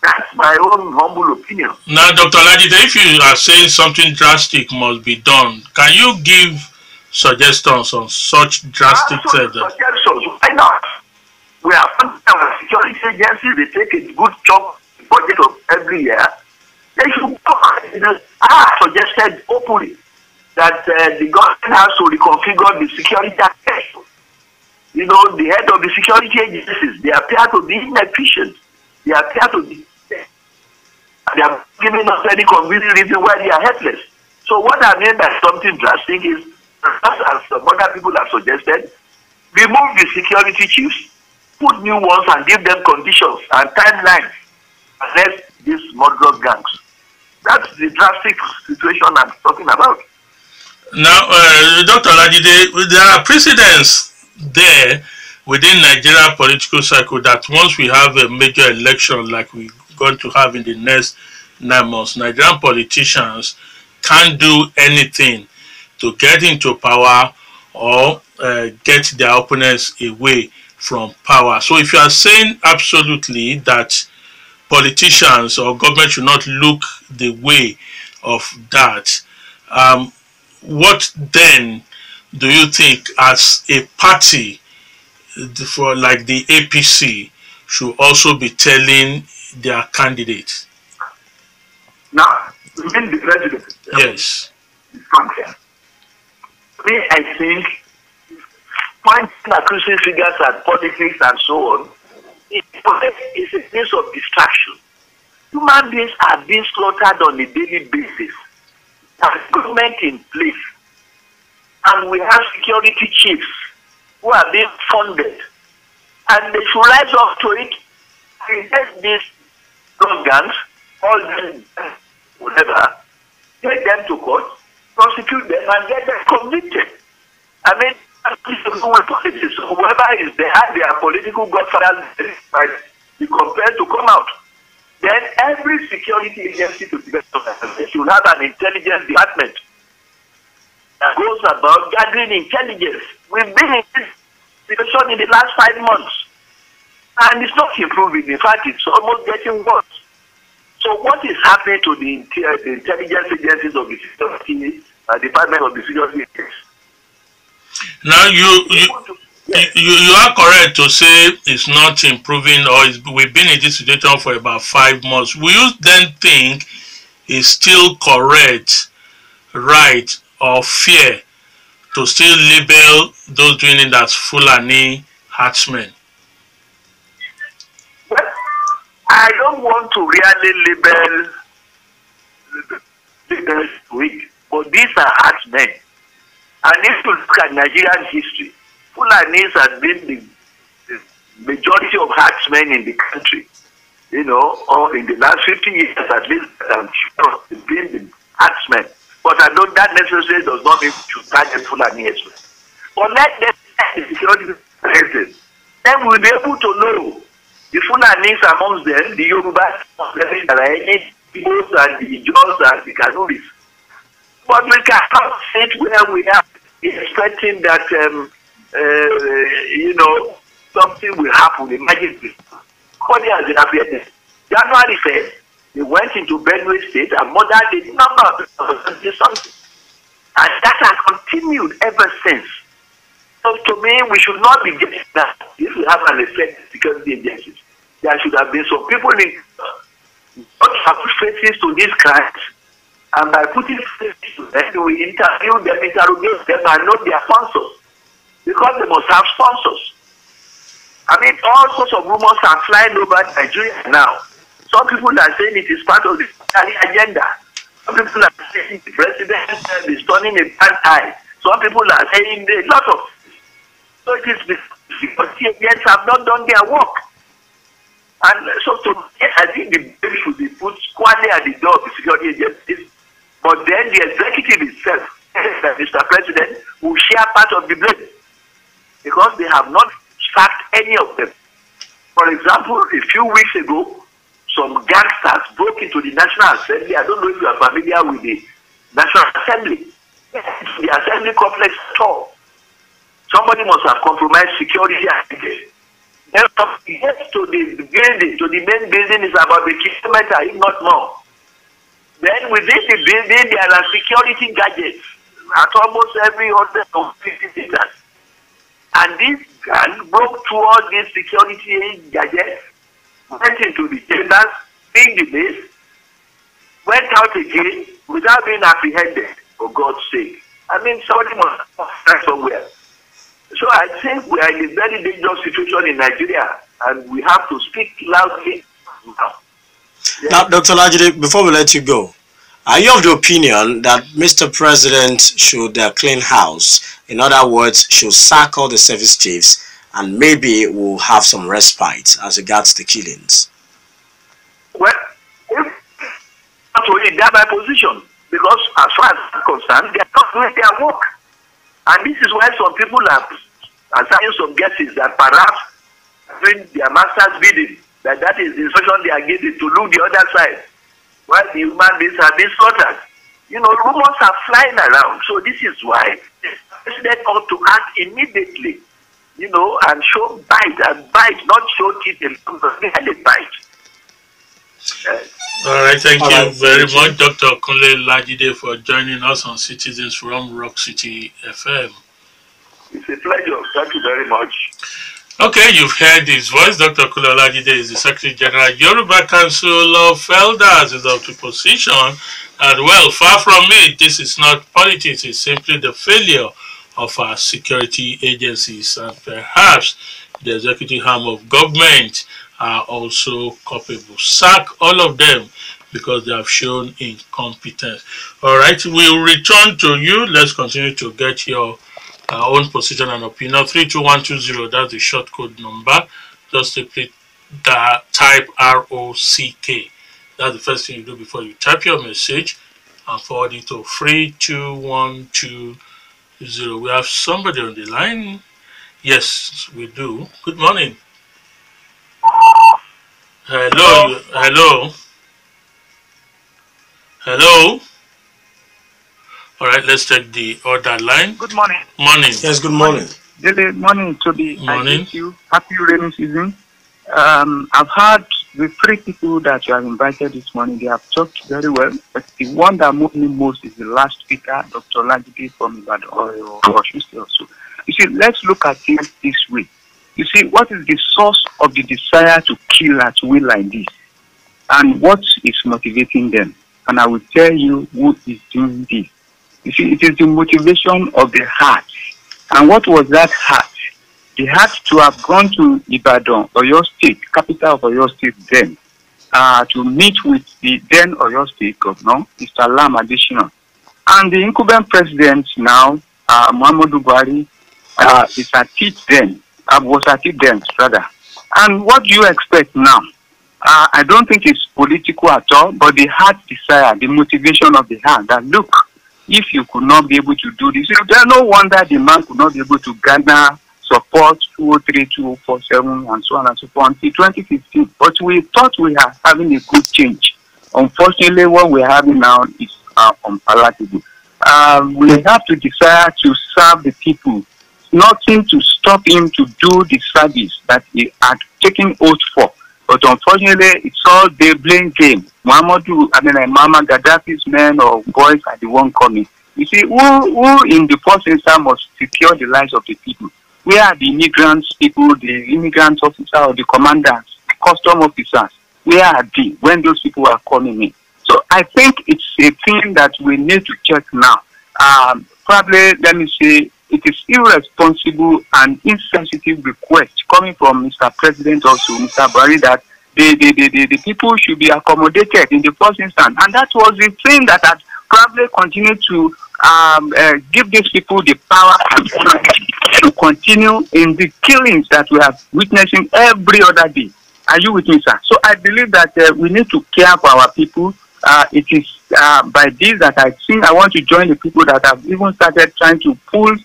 That's my own humble opinion. Now, Dr. Olajide, if you are saying something drastic must be done, can you give suggestions on such drastic suggestions? Why not? We are funding our security agencies. They take a good chunk budget of every year. They should I suggested openly that the government has to reconfigure the security aspect. You know, the head of the security agencies, they appear to be inefficient. They appear to be, they are giving us any convenient reason why they are helpless. So what I mean by something drastic is, as some other people have suggested, remove the security chiefs, put new ones and give them conditions and timelines, arrest these murderous gangs. That's the drastic situation I'm talking about. Now, Dr. Olajide, there are precedents there within Nigeria political cycle that once we have a major election like we're going to have in the next 9 months, Nigerian politicians can't do anything to get into power or get their opponents away from power. So if you are saying absolutely that politicians or government should not look the way of that, what then do you think as a party for like the APC should also be telling their candidates? Now, within the president. Yes. Me, I think pointing accusing figures at politics and so on is a case of distraction. Human beings are being slaughtered on a daily basis. There's government in place, and we have security chiefs who are being funded, and they should rise up to it and get these gangs, all them, whatever, take them to court, prosecute them, and get them convicted. I mean, politics. Whoever is behind their political godfathers might be compelled to come out. Then every security agency to the best of them should have an intelligence department that goes about gathering intelligence. We've been in this situation in the last 5 months, and it's not improving. In fact, it's almost getting worse. So what is happening to the intelligence agencies of the security, Department of the Security? Now you are correct to say it's not improving, or we've been in this situation for about 5 months. Will you then think it's still correct, right, or fair to still label those doing it as Fulani herdsmen? Well, I don't want to really label to it, but these are herdsmen. And if you look at Nigerian history, Fulanis have been the majority of herdsmen in the country. You know, or in the last 50 years at least, I'm sure it's been the herdsmen. But I know that necessarily does not mean to target Fulani as well. But let them the security presence. Then we'll be able to know the Fulanis amongst them, the Yorubas, the Igbos and the Jaws and the Kanuris. But we cannot sit where we are expecting that, you know, something will happen. Imagine this. January 1st, they went into Benue State and murdered a number of something. And that has continued ever since. So to me, we should not be getting that. If we have an effect security agencies, there should have been some people in not have faces to these crimes. And by putting faces to them, we interview them, interrogate them, and know their sponsors. Because they must have sponsors. I mean, all sorts of rumors are flying over Nigeria now. Some people are saying it is part of the agenda. Some people are saying the president is turning a bad eye. Some people are saying a lot of. So it is because the agents have not done their work. And so I think the blame should be put squarely at the door of the security agencies. But then the executive itself, Mr. President, will share part of the blame. Because they have not sacked any of them. For example, a few weeks ago, some gangsters broke into the National Assembly. I don't know if you are familiar with the National Assembly. The Assembly complex at all. Somebody must have compromised security. Then get to the building, to the main building is about a kilometer, if not more. Then within the building, there are security gadgets at almost every 150 meters. And this gun broke through all these security gadgets, went into the chambers, in the base, went out again without being apprehended, for God's sake. I mean, somebody must start somewhere. So I think we are in a very dangerous situation in Nigeria, and we have to speak loudly now. Yes. Now, Dr. Olajide, before we let you go, are you of the opinion that Mr. President should clean house? In other words, should sack all the service chiefs, and maybe we'll have some respite as regards the killings? Well, actually, that's my position, because as far as I'm concerned, they are not doing their work. And this is why some people are assigning some guesses that perhaps doing their master's bidding, that is the instruction they are giving to look the other side, while the human beings have been slaughtered. You know, rumors are flying around. So this is why the president ought to act immediately, you know, and show bite, not show teeth, but really bite. All right, thank you very much, Dr. Kunle Olajide, for joining us on Citizens from Rock City FM. It's a pleasure. Thank you very much. Okay, you've heard his voice. Dr. Kunle Olajide is the Secretary General, Yoruba Council of Elders, is of the position. And well, far from it, this is not politics, it's simply the failure of our security agencies. And perhaps the executive arm of government are also culpable. Sack all of them because they have shown incompetence. All right, we'll return to you. Let's continue to get your own position and opinion. 32120, that's the short code number. Just simply type ROCK. That's the first thing you do before you type your message and forward it to 32120. We have somebody on the line. Yes, we do. Good morning. Hello. Hello. Hello. All right, let's take the other line. Good morning. Morning. Yes, good morning. Dele, morning, Tobi. Morning. I wish you happy rainy season. I've heard the three people that you have invited this morning, they have talked very well. But the one that moved me most is the last speaker, Dr. Olajide from Ibadan or also. You see, let's look at it this way. You see, what is the source of the desire to kill at will like this? And what is motivating them? And I will tell you who is doing this. You see, it is the motivation of the heart. And what was that heart? They had to have gone to Ibadan, Oyo State, capital of Oyo State then, to meet with the then Oyo State governor, Mr. Lam Adesina. And the incumbent president now, Muhammadu Buhari, is at it then, was at it then, rather. And what do you expect now? I don't think it's political at all, but the heart desire, the motivation of the heart, that look, if you could not be able to do this, there's no wonder the man could not be able to garner support 2003, 2047, and so on and so forth until 2015. But we thought we are having a good change. Unfortunately, what we're having now is unpalatable. We have to desire to serve the people. Nothing to stop him to do the service that he had taken oath for. But unfortunately, it's all the blame game. Mama Gaddafi's men or boys are the one coming. You see, who in the first instance must secure the lives of the people? Where are the immigrants people, the immigrant officer or the commanders, the custom officers? Where are they when those people are coming in? So I think it's a thing that we need to check now. Probably, let me say, it is irresponsible and insensitive request coming from Mr. President also, Mr. Buhari, that the people should be accommodated in the first instance. And that was the thing that had probably continued to give these people the power to continue in the killings that we are witnessing every other day. Are you with me, sir? So I believe that we need to care for our people. It is by this that I want to join the people that have even started trying to put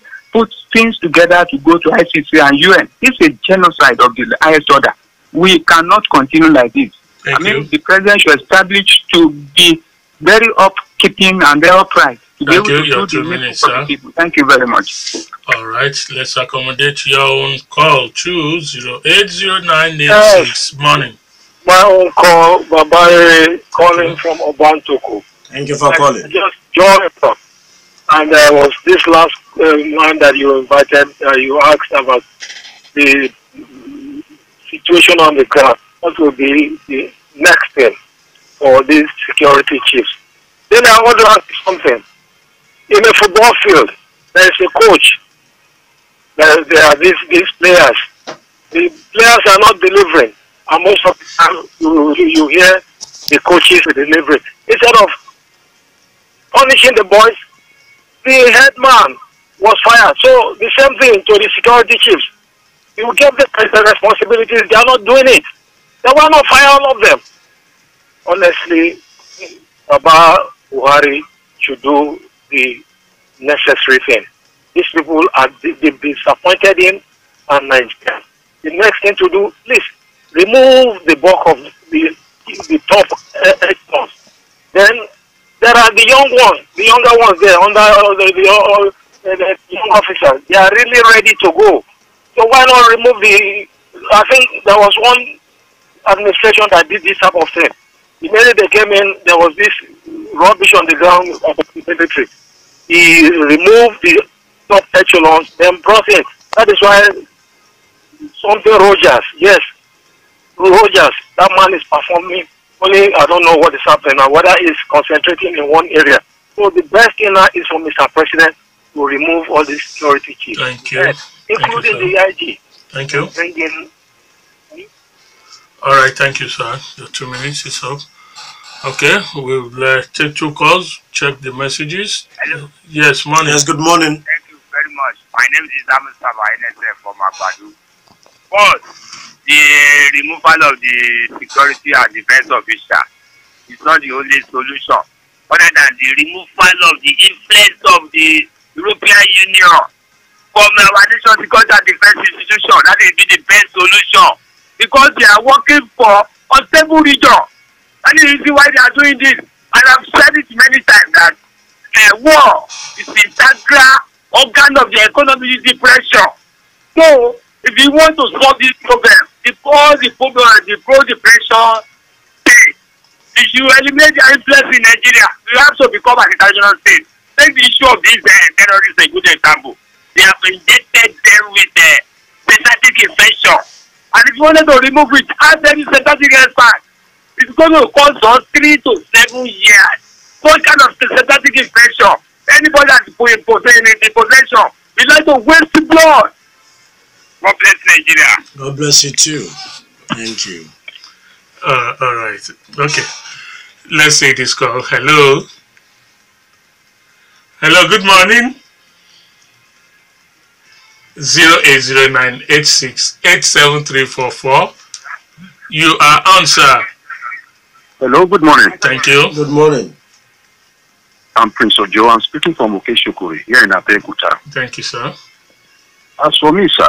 things together to go to ICC and UN. It's a genocide of the highest order. We cannot continue like this. The president should establish to be very upkeeping and very upright. Thank you. Your 2 minutes, sir. Thank you very much. All right, let's accommodate your own call. 2080986. Morning. My own call, Babare, calling from Obantoko. Thank you for calling. Just joined up. And there was this last man that you invited, you asked about the situation on the ground. What will be the next thing for these security chiefs? Then I want to ask you something. In a football field, there is a coach. There are these players. The players are not delivering. And most of the time, you hear the coaches delivering. Instead of punishing the boys, the headman was fired. So the same thing to the security chiefs. You give them the responsibilities, they are not doing it. They will not fire all of them. Honestly, Baba Buhari should do the necessary thing. These people are disappointed in and Nigeria. The next thing to do, please remove the bulk of the top experts. Then there are the young ones, the younger ones there, the young officers. They are really ready to go. So why not remove I think there was one administration that did this type of thing. Immediately they came in, there was this rubbish on the ground of the military. He removed the top echelons, then brought it. That is why something Rogers, yes, Rogers, that man is performing. Only I don't know what is happening now, whether he's concentrating in one area. So the best thing now is for Mr. President to remove all these security chiefs. Thank you. Yes, including the IG. Thank you. Bringing. All right, thank you, sir. Your 2 minutes is up. Okay, we'll take 2 calls, check the messages. Hello. Yes, morning. Yes, good morning. Thank you very much. My name is Mustafa from Agbadu. First, the removal of the security and defense officer is not the only solution. Other than the removal of the influence of the European Union from our national security and defense institution, that will be the best solution. Because they are working for unstable region. And the reason why they are doing this, and I've said it many times, that war is the integral organ of the economic depression. So, if you want to solve this problem, all the pro-depression state. If you eliminate their influence in Nigeria, you have to become an international state. Take the issue of these terrorists a good example. They have injected them with synthetic infection. And if you wanted to remove it, add them synthetic expert. It's going to cost us 3 to 7 years. What kind of synthetic infection? Anybody that's in possession, we like to waste blood. God bless Nigeria. God bless you too. Thank you. All right. Okay. Let's say this call. Hello. Hello. Good morning. 0809868734. You are on, sir. Hello. Good morning. Thank you. Good morning. I'm Prince Ojo. I'm speaking from Okeshokuri here in Abeokuta. Thank you, sir. As for me, sir,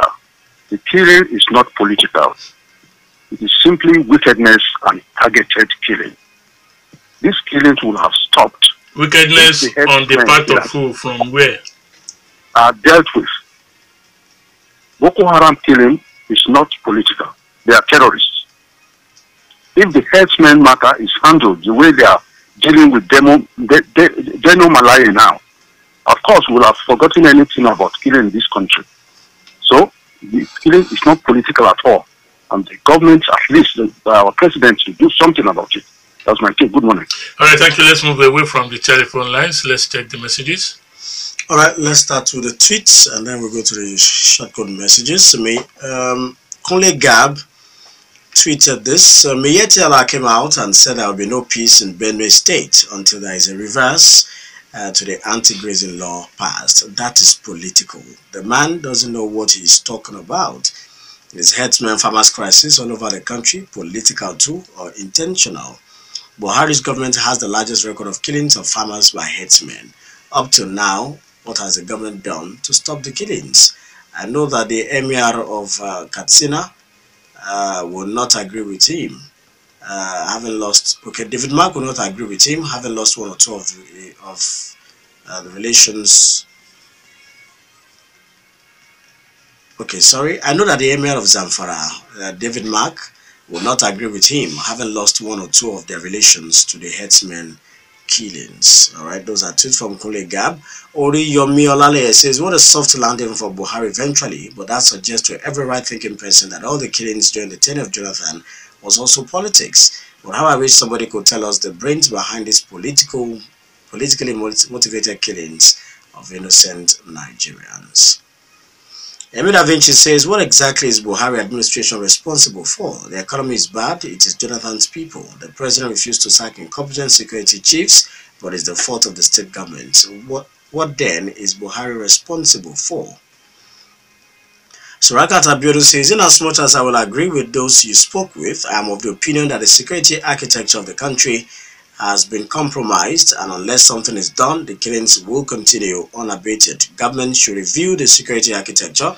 the killing is not political. It is simply wickedness and targeted killing. These killings will have stopped. Wickedness on the part of who? From where? Are dealt with. Boko Haram killing is not political. They are terrorists. If the herdsmen matter is handled the way they are dealing with Deno Malaye now, of course we'll have forgotten anything about killing in this country. So the killing is not political at all. And the government, at least our president, should do something about it. That's my take. Good morning. All right, thank you. Let's move away from the telephone lines. Let's check the messages. All right, let's start with the tweets and then we'll go to the shortcode messages. Kunle Gab tweeted this. Miyetti Allah came out and said there will be no peace in Benue State until there is a reverse to the anti-grazing law passed. That is political. The man doesn't know what he's talking about. Is herdsmen farmers crisis all over the country political too or intentional? Buhari's government has the largest record of killings of farmers by herdsmen. Up till now, what has the government done to stop the killings? I know that the emir of Katsina will not agree with him. David Mark will not agree with him, having lost one or two of the relations. Okay, sorry. I know that the emir of Zamfara, David Mark, will not agree with him, having lost one or two of their relations to the herdsmen killings. All right, those are tweets from Kunle Gab. Ori Yomi Olale says, what a soft landing for Buhari eventually, but that suggests to every right-thinking person that all the killings during the tenure of Jonathan was also politics. But how I wish somebody could tell us the brains behind these politically motivated killings of innocent Nigerians. Emi Da Vinci says, what exactly is Buhari administration responsible for? The economy is bad, it is Jonathan's people. The president refused to sack incompetent security chiefs, but it's the fault of the state government. What then is Buhari responsible for? Surakat Abiodun says, in as much as I will agree with those you spoke with, I am of the opinion that the security architecture of the country has been compromised, and unless something is done, the killings will continue unabated. Government should review the security architecture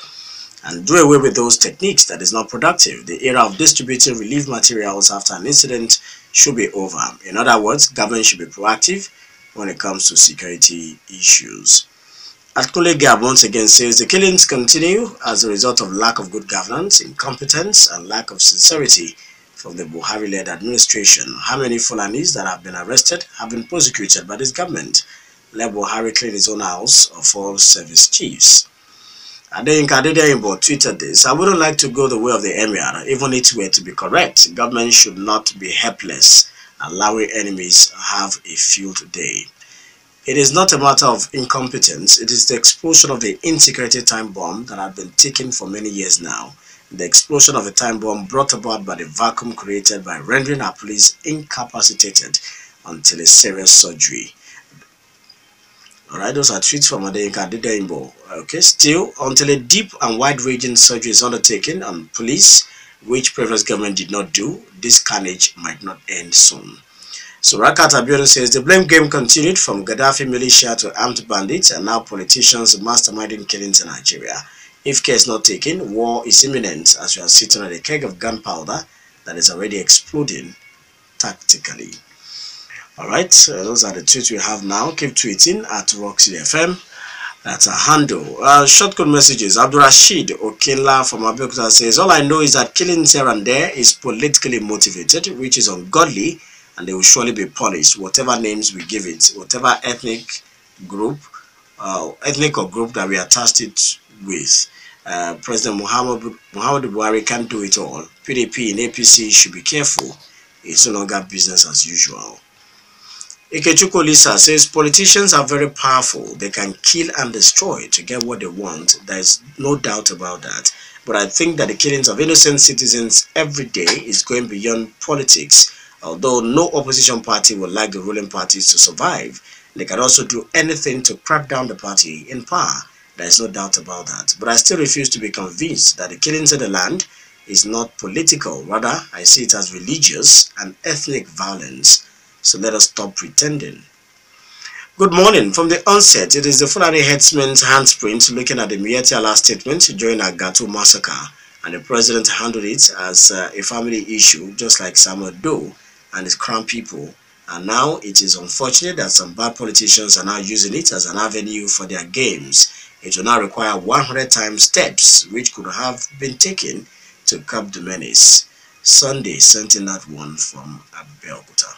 and do away with those techniques that is not productive. The era of distributing relief materials after an incident should be over. In other words, government should be proactive when it comes to security issues. Kunle Gab once again says the killings continue as a result of lack of good governance, incompetence, and lack of sincerity from the Buhari-led administration. How many Fulanis that have been arrested have been prosecuted by this government? Let Buhari clean his own house of all service chiefs. Adeyinka Adedeyimbo tweeted this. I wouldn't like to go the way of the emir, even if it were to be correct. Government should not be helpless, allowing enemies have a field day. It is not a matter of incompetence. It is the explosion of the insecurity time bomb that had been ticking for many years now. The explosion of a time bomb brought about by the vacuum created by rendering our police incapacitated until a serious surgery. Alright, those are tweets from Adeyinka Adedeyimbo. Okay, still, until a deep and wide-ranging surgery is undertaken on police, which previous government did not do, this carnage might not end soon. So Rakat Abiodun says the blame game continued from Gaddafi militia to armed bandits and now politicians masterminding killings in Nigeria. If care is not taken, war is imminent as we are sitting on a keg of gunpowder that is already exploding tactically. Alright, those are the tweets we have now. Keep tweeting at Roxy FM. That's a handle. Shortcut messages. Abdul Rashid Okinla from Abeokuta says, all I know is that killings here and there is politically motivated, which is ungodly, and they will surely be punished, whatever names we give it, whatever ethnic or group that we attached it with. President Muhammad Buhari can't do it all. PDP and APC should be careful. It's no longer business as usual. Ikechukwu Lisa says politicians are very powerful. They can kill and destroy to get what they want. There is no doubt about that. But I think that the killings of innocent citizens every day is going beyond politics. Although no opposition party would like the ruling parties to survive, they can also do anything to crack down the party in power. There is no doubt about that. But I still refuse to be convinced that the killings in the land is not political. Rather, I see it as religious and ethnic violence. So let us stop pretending. Good morning. From the onset, it is the Fulani headsman's handprint looking at the Miyetti Allah statement during Agatu massacre, and the president handled it as a family issue, just like Samuel Doe and his crown people. And now it is unfortunate that some bad politicians are now using it as an avenue for their games. It will now require 100 times steps which could have been taken to curb the menace. Sunday sent in that one from Abeokuta.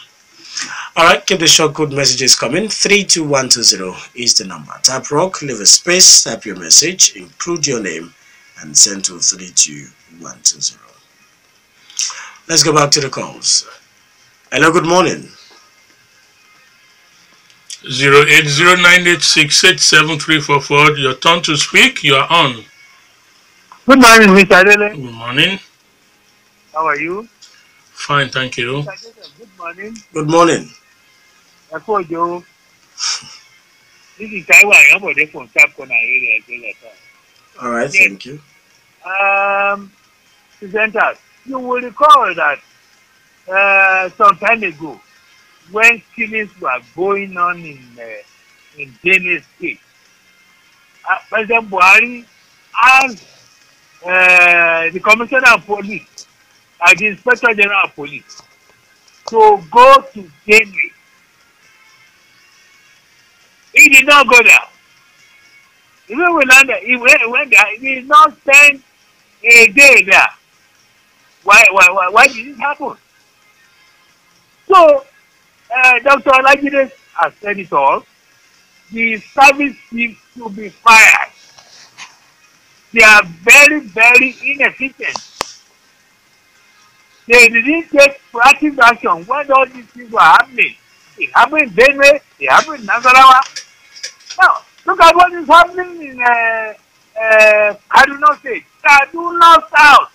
Alright, keep the short code messages coming. 32120 is the number. Type rock, leave a space, type your message, include your name, and send to 32120. Let's go back to the calls. Hello, good morning. 08098687344. Your turn to speak. You are on. Good morning, Mr. Dele. Good morning. How are you? Fine, thank you. Good morning. Good morning. Ayodo. This is Taiwan. I'm from South Korea area. All right, thank you. Presenters, you will recall that some time ago, when killings were going on in Dele State, President Buhari asked the Commissioner of Police and the Inspector General of Police to go to Dele. He did not go there. Even when he went there, he did not spend a day there. Why did it happen? So, Dr. Olajide has said it all. The service seems to be fired. They are very, very inefficient. They didn't take proactive action when all these things were happening. It happened in Benue, it happened in Nasarawa. Now, look at what is happening in Kaduna State, Kaduna South,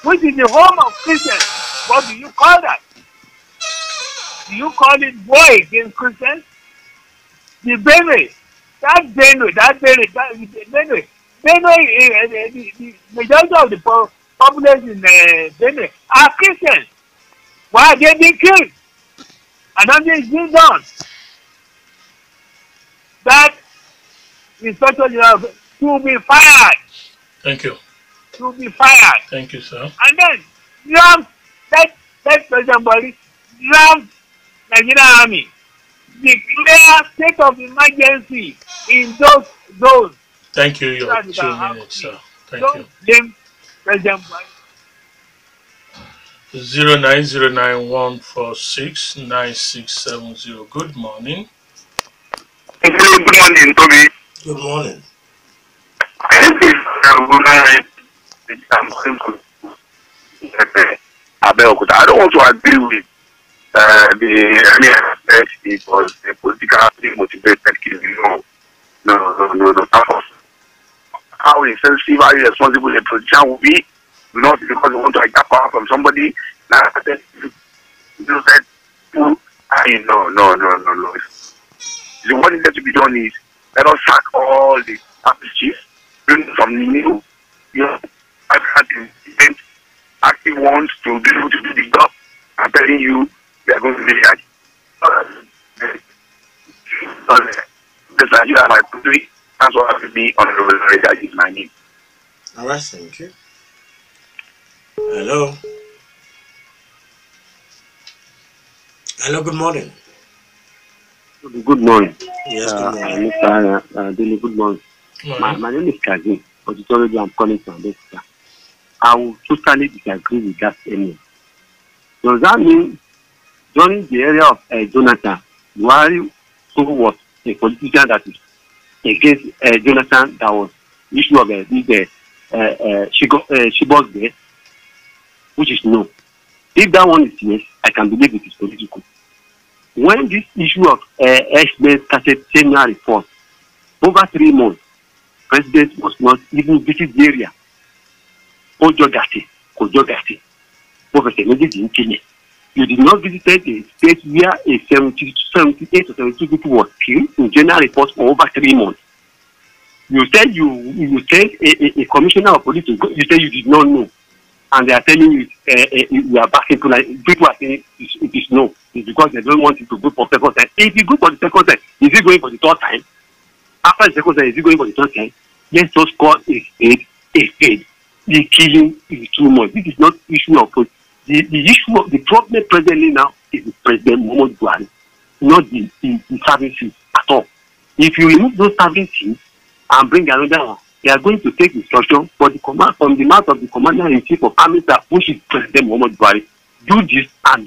which is the home of Christians. What do you call that? Do you call it war against Christians? The Benue, the majority of the population in Benue are Christians. Why are they being killed? And nothing is being done. That Inspector General to be fired. Thank you. To be fired. Thank you, sir. And then draft that President Buhari draft Nigerian Army, declare state of emergency in those zones. Thank you. Your 2 minutes, sir. Thank you. Blame President Buhari. 09091469670. Good morning. Good morning, Tobi. Good morning. I don't want to agree with the earlier said it was a politically motivated killing. No. How insensitive, how irresponsible a politician will be, not because they want to get power from somebody. No. The one thing that to be done is let us sack all the artist chiefs, bring some new, active ones to be able to do the job. I'm telling you, they are going to be ready. This Nigeria, my country, that's what I have to be on the radar is my name. All right, thank you. Hello. Hello, good morning. Good morning. Yes, good morning. Mr. Dele, good morning. My name is Kazim, but it's already I'm calling from America. I will totally disagree with that statement. Does that mean during the area of Jonathan, Buhari was a politician that is against Jonathan that was issue of Chibok's death, which is no. If that one is yes, I can believe it is political. When this issue of herdsmen started sending a report, over 3 months, President was not even visit the area. Kojogasi, Professor Medidin. You did not visit a state where a 78 or 72 people was killed in general reports for over 3 months. You said you sent a commissioner of police to go, you said you did not know. And they are telling you you are backing to like people are saying it is no. It's because they don't want you to go for the second time. If you go for the second time, is he going for the third time? After the second time, is he going for the third time? Let's just call a spade. The killing is too much. This is not issue of the issue of the problem presently now is the President Muhammad Biu, not the serving chief at all. If you remove those serving chiefs and bring another one, they are going to take instruction for the command from the mouth of the commander-in-chief of army staff, which is President Muhammad Biu. Do this, and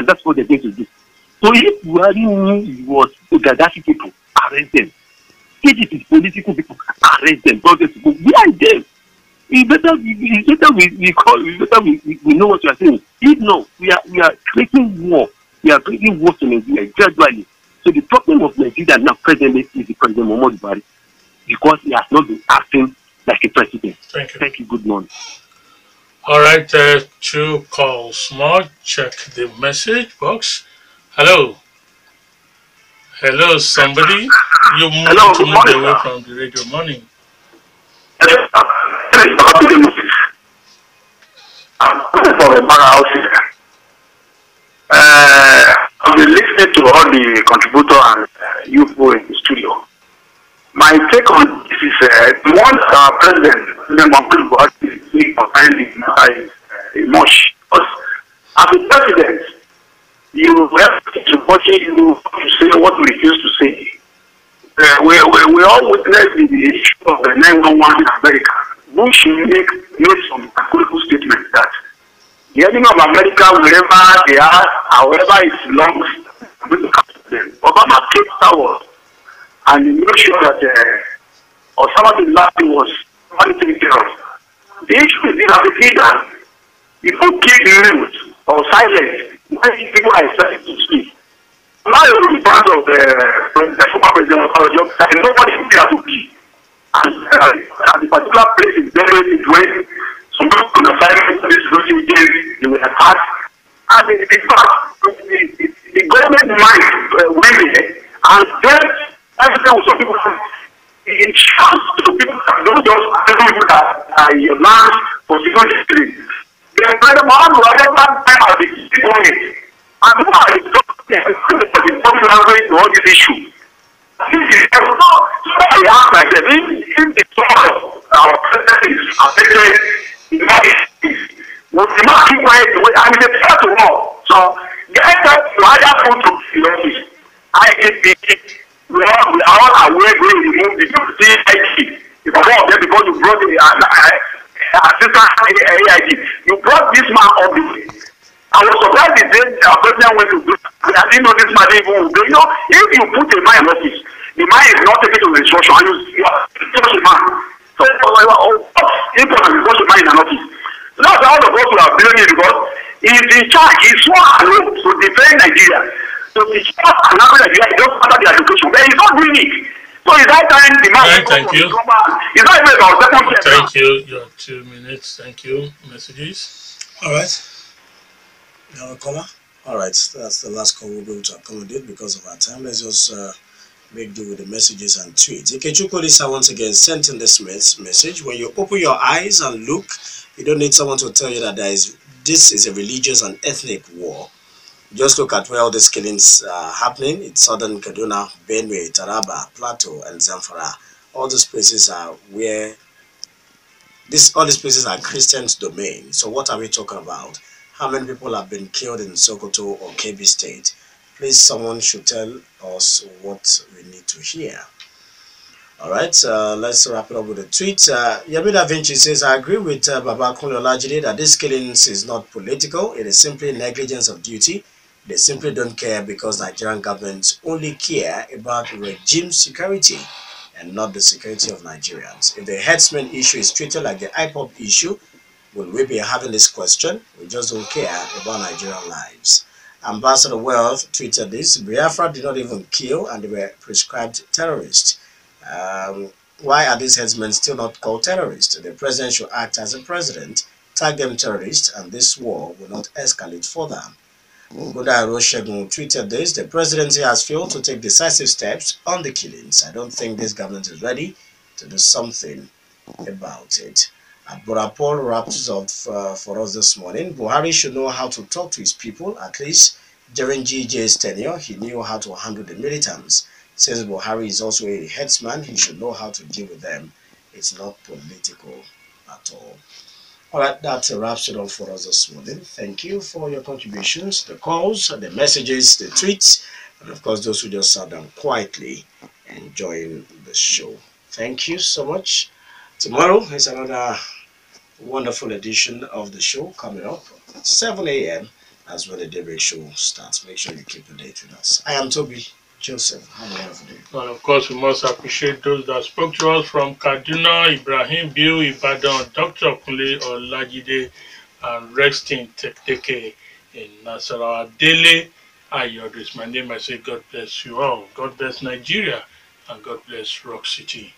that's what they're going to do. So if Buhari knew it was Gaddafi people, arrest them. If it is political people, arrest them. Behind them. It's better we know what you are saying. If no, we are creating war. We are creating war to Nigeria gradually. So the problem of Nigeria now presently is the President Muhammad Biu, because he has not been acting like a president. Thank you. Thank you. Good morning. All right, 2 calls more. Check the message box. Hello. Hello, somebody. You move to move away from the radio. Morning. I've been listening to all the contributors and you in the studio. My take on this is the one President Muhammad Biu is much. Because as a president, you have to watch it, you say what we refuse to say. We all witnessed the issue of the 911 in America. Bush made some critical statements that the enemy of America, wherever they are, however it belongs, will capture them. Obama kept forward and he made sure that Osama bin Laden was taken care of. The issue is that if you keep mute or silent when people are expected to speak, now you're in front of the former president of our job, and nobody is there to be. And the particular place is very when some people on the side of this region they were attacked. And in fact, the government might went there and then everything with some people in chance to people that don't just people that are your land for security. The President Muhammad Biu time has been doing it. And why is all this issue? This is so I ask myself, if the thought of our president is affected in my case, would the man keep quiet the way I mean the first of all. So the answer to either put to the office, we are all aware going to remove the CIG. If one of them because you brought the assistant AIG, you brought this man up the way. I was surprised the day our president went to do. I didn't know this man even would do. You know, if you put a man in office, the man is not taking to the instruction, and you are such a man. So, important because the man in an office. So that's all of us who are blaming because he is in charge. He's sworn alone to defend Nigeria. So he's not another Nigeria, he doesn't matter the education, but he's not doing it. So is that time the man right, thank you. Is that even our second step? Thank you. Your 2 minutes. Thank you. Messages. All right. You have a caller? All right. That's the last call we'll be able to accommodate because of our time. Let's just make do with the messages and tweets. Ikechukwu Lisa once again sent in this message. When you open your eyes and look, you don't need someone to tell you that this is a religious and ethnic war. Just look at where all these killings are happening. It's southern Kaduna, Benue, Taraba, Plateau, and Zamfara. All these places are where all these places are Christians' domain. So what are we talking about? How many people have been killed in Sokoto or Kebbi State? Please, someone should tell us what we need to hear. All right, let's wrap it up with a tweet. Yamida Vinci says, I agree with Baba Kunle Olajide that this killings is not political. It is simply negligence of duty. They simply don't care because Nigerian government only care about regime security and not the security of Nigerians. If the herdsmen issue is treated like the IPOP issue, will we be having this question? We just don't care about Nigerian lives. Ambassador Wealth tweeted this. Biafra did not even kill and they were prescribed terrorists. Why are these herdsmen still not called terrorists? The president should act as a president, tag them terrorists, and this war will not escalate further. Goda Roshegun tweeted this. The presidency has failed to take decisive steps on the killings. I don't think this government is ready to do something about it. Brother Paul wraps up for us this morning. Buhari should know how to talk to his people. At least during GJ's tenure, he knew how to handle the militants. Since Buhari is also a headsman, he should know how to deal with them. It's not political at all. All right, that wraps it up for us this morning. Thank you for your contributions, the calls, the messages, the tweets, and of course those who just sat down quietly enjoying the show. Thank you so much. Tomorrow is another wonderful edition of the show coming up at 7 a.m. That's when the Daybreak Show starts. Make sure you keep the date with us. I am Tobi. Joseph, have a wonderful day. And of course, we must appreciate those that spoke to us from Kaduna, Ibrahim Biu, Ibadan, Dr. Kunle Olajide, and Retson Tedheke in Nasarawa. Dele, Ayodo is my name. I say God bless you all. God bless Nigeria, and God bless Rock City.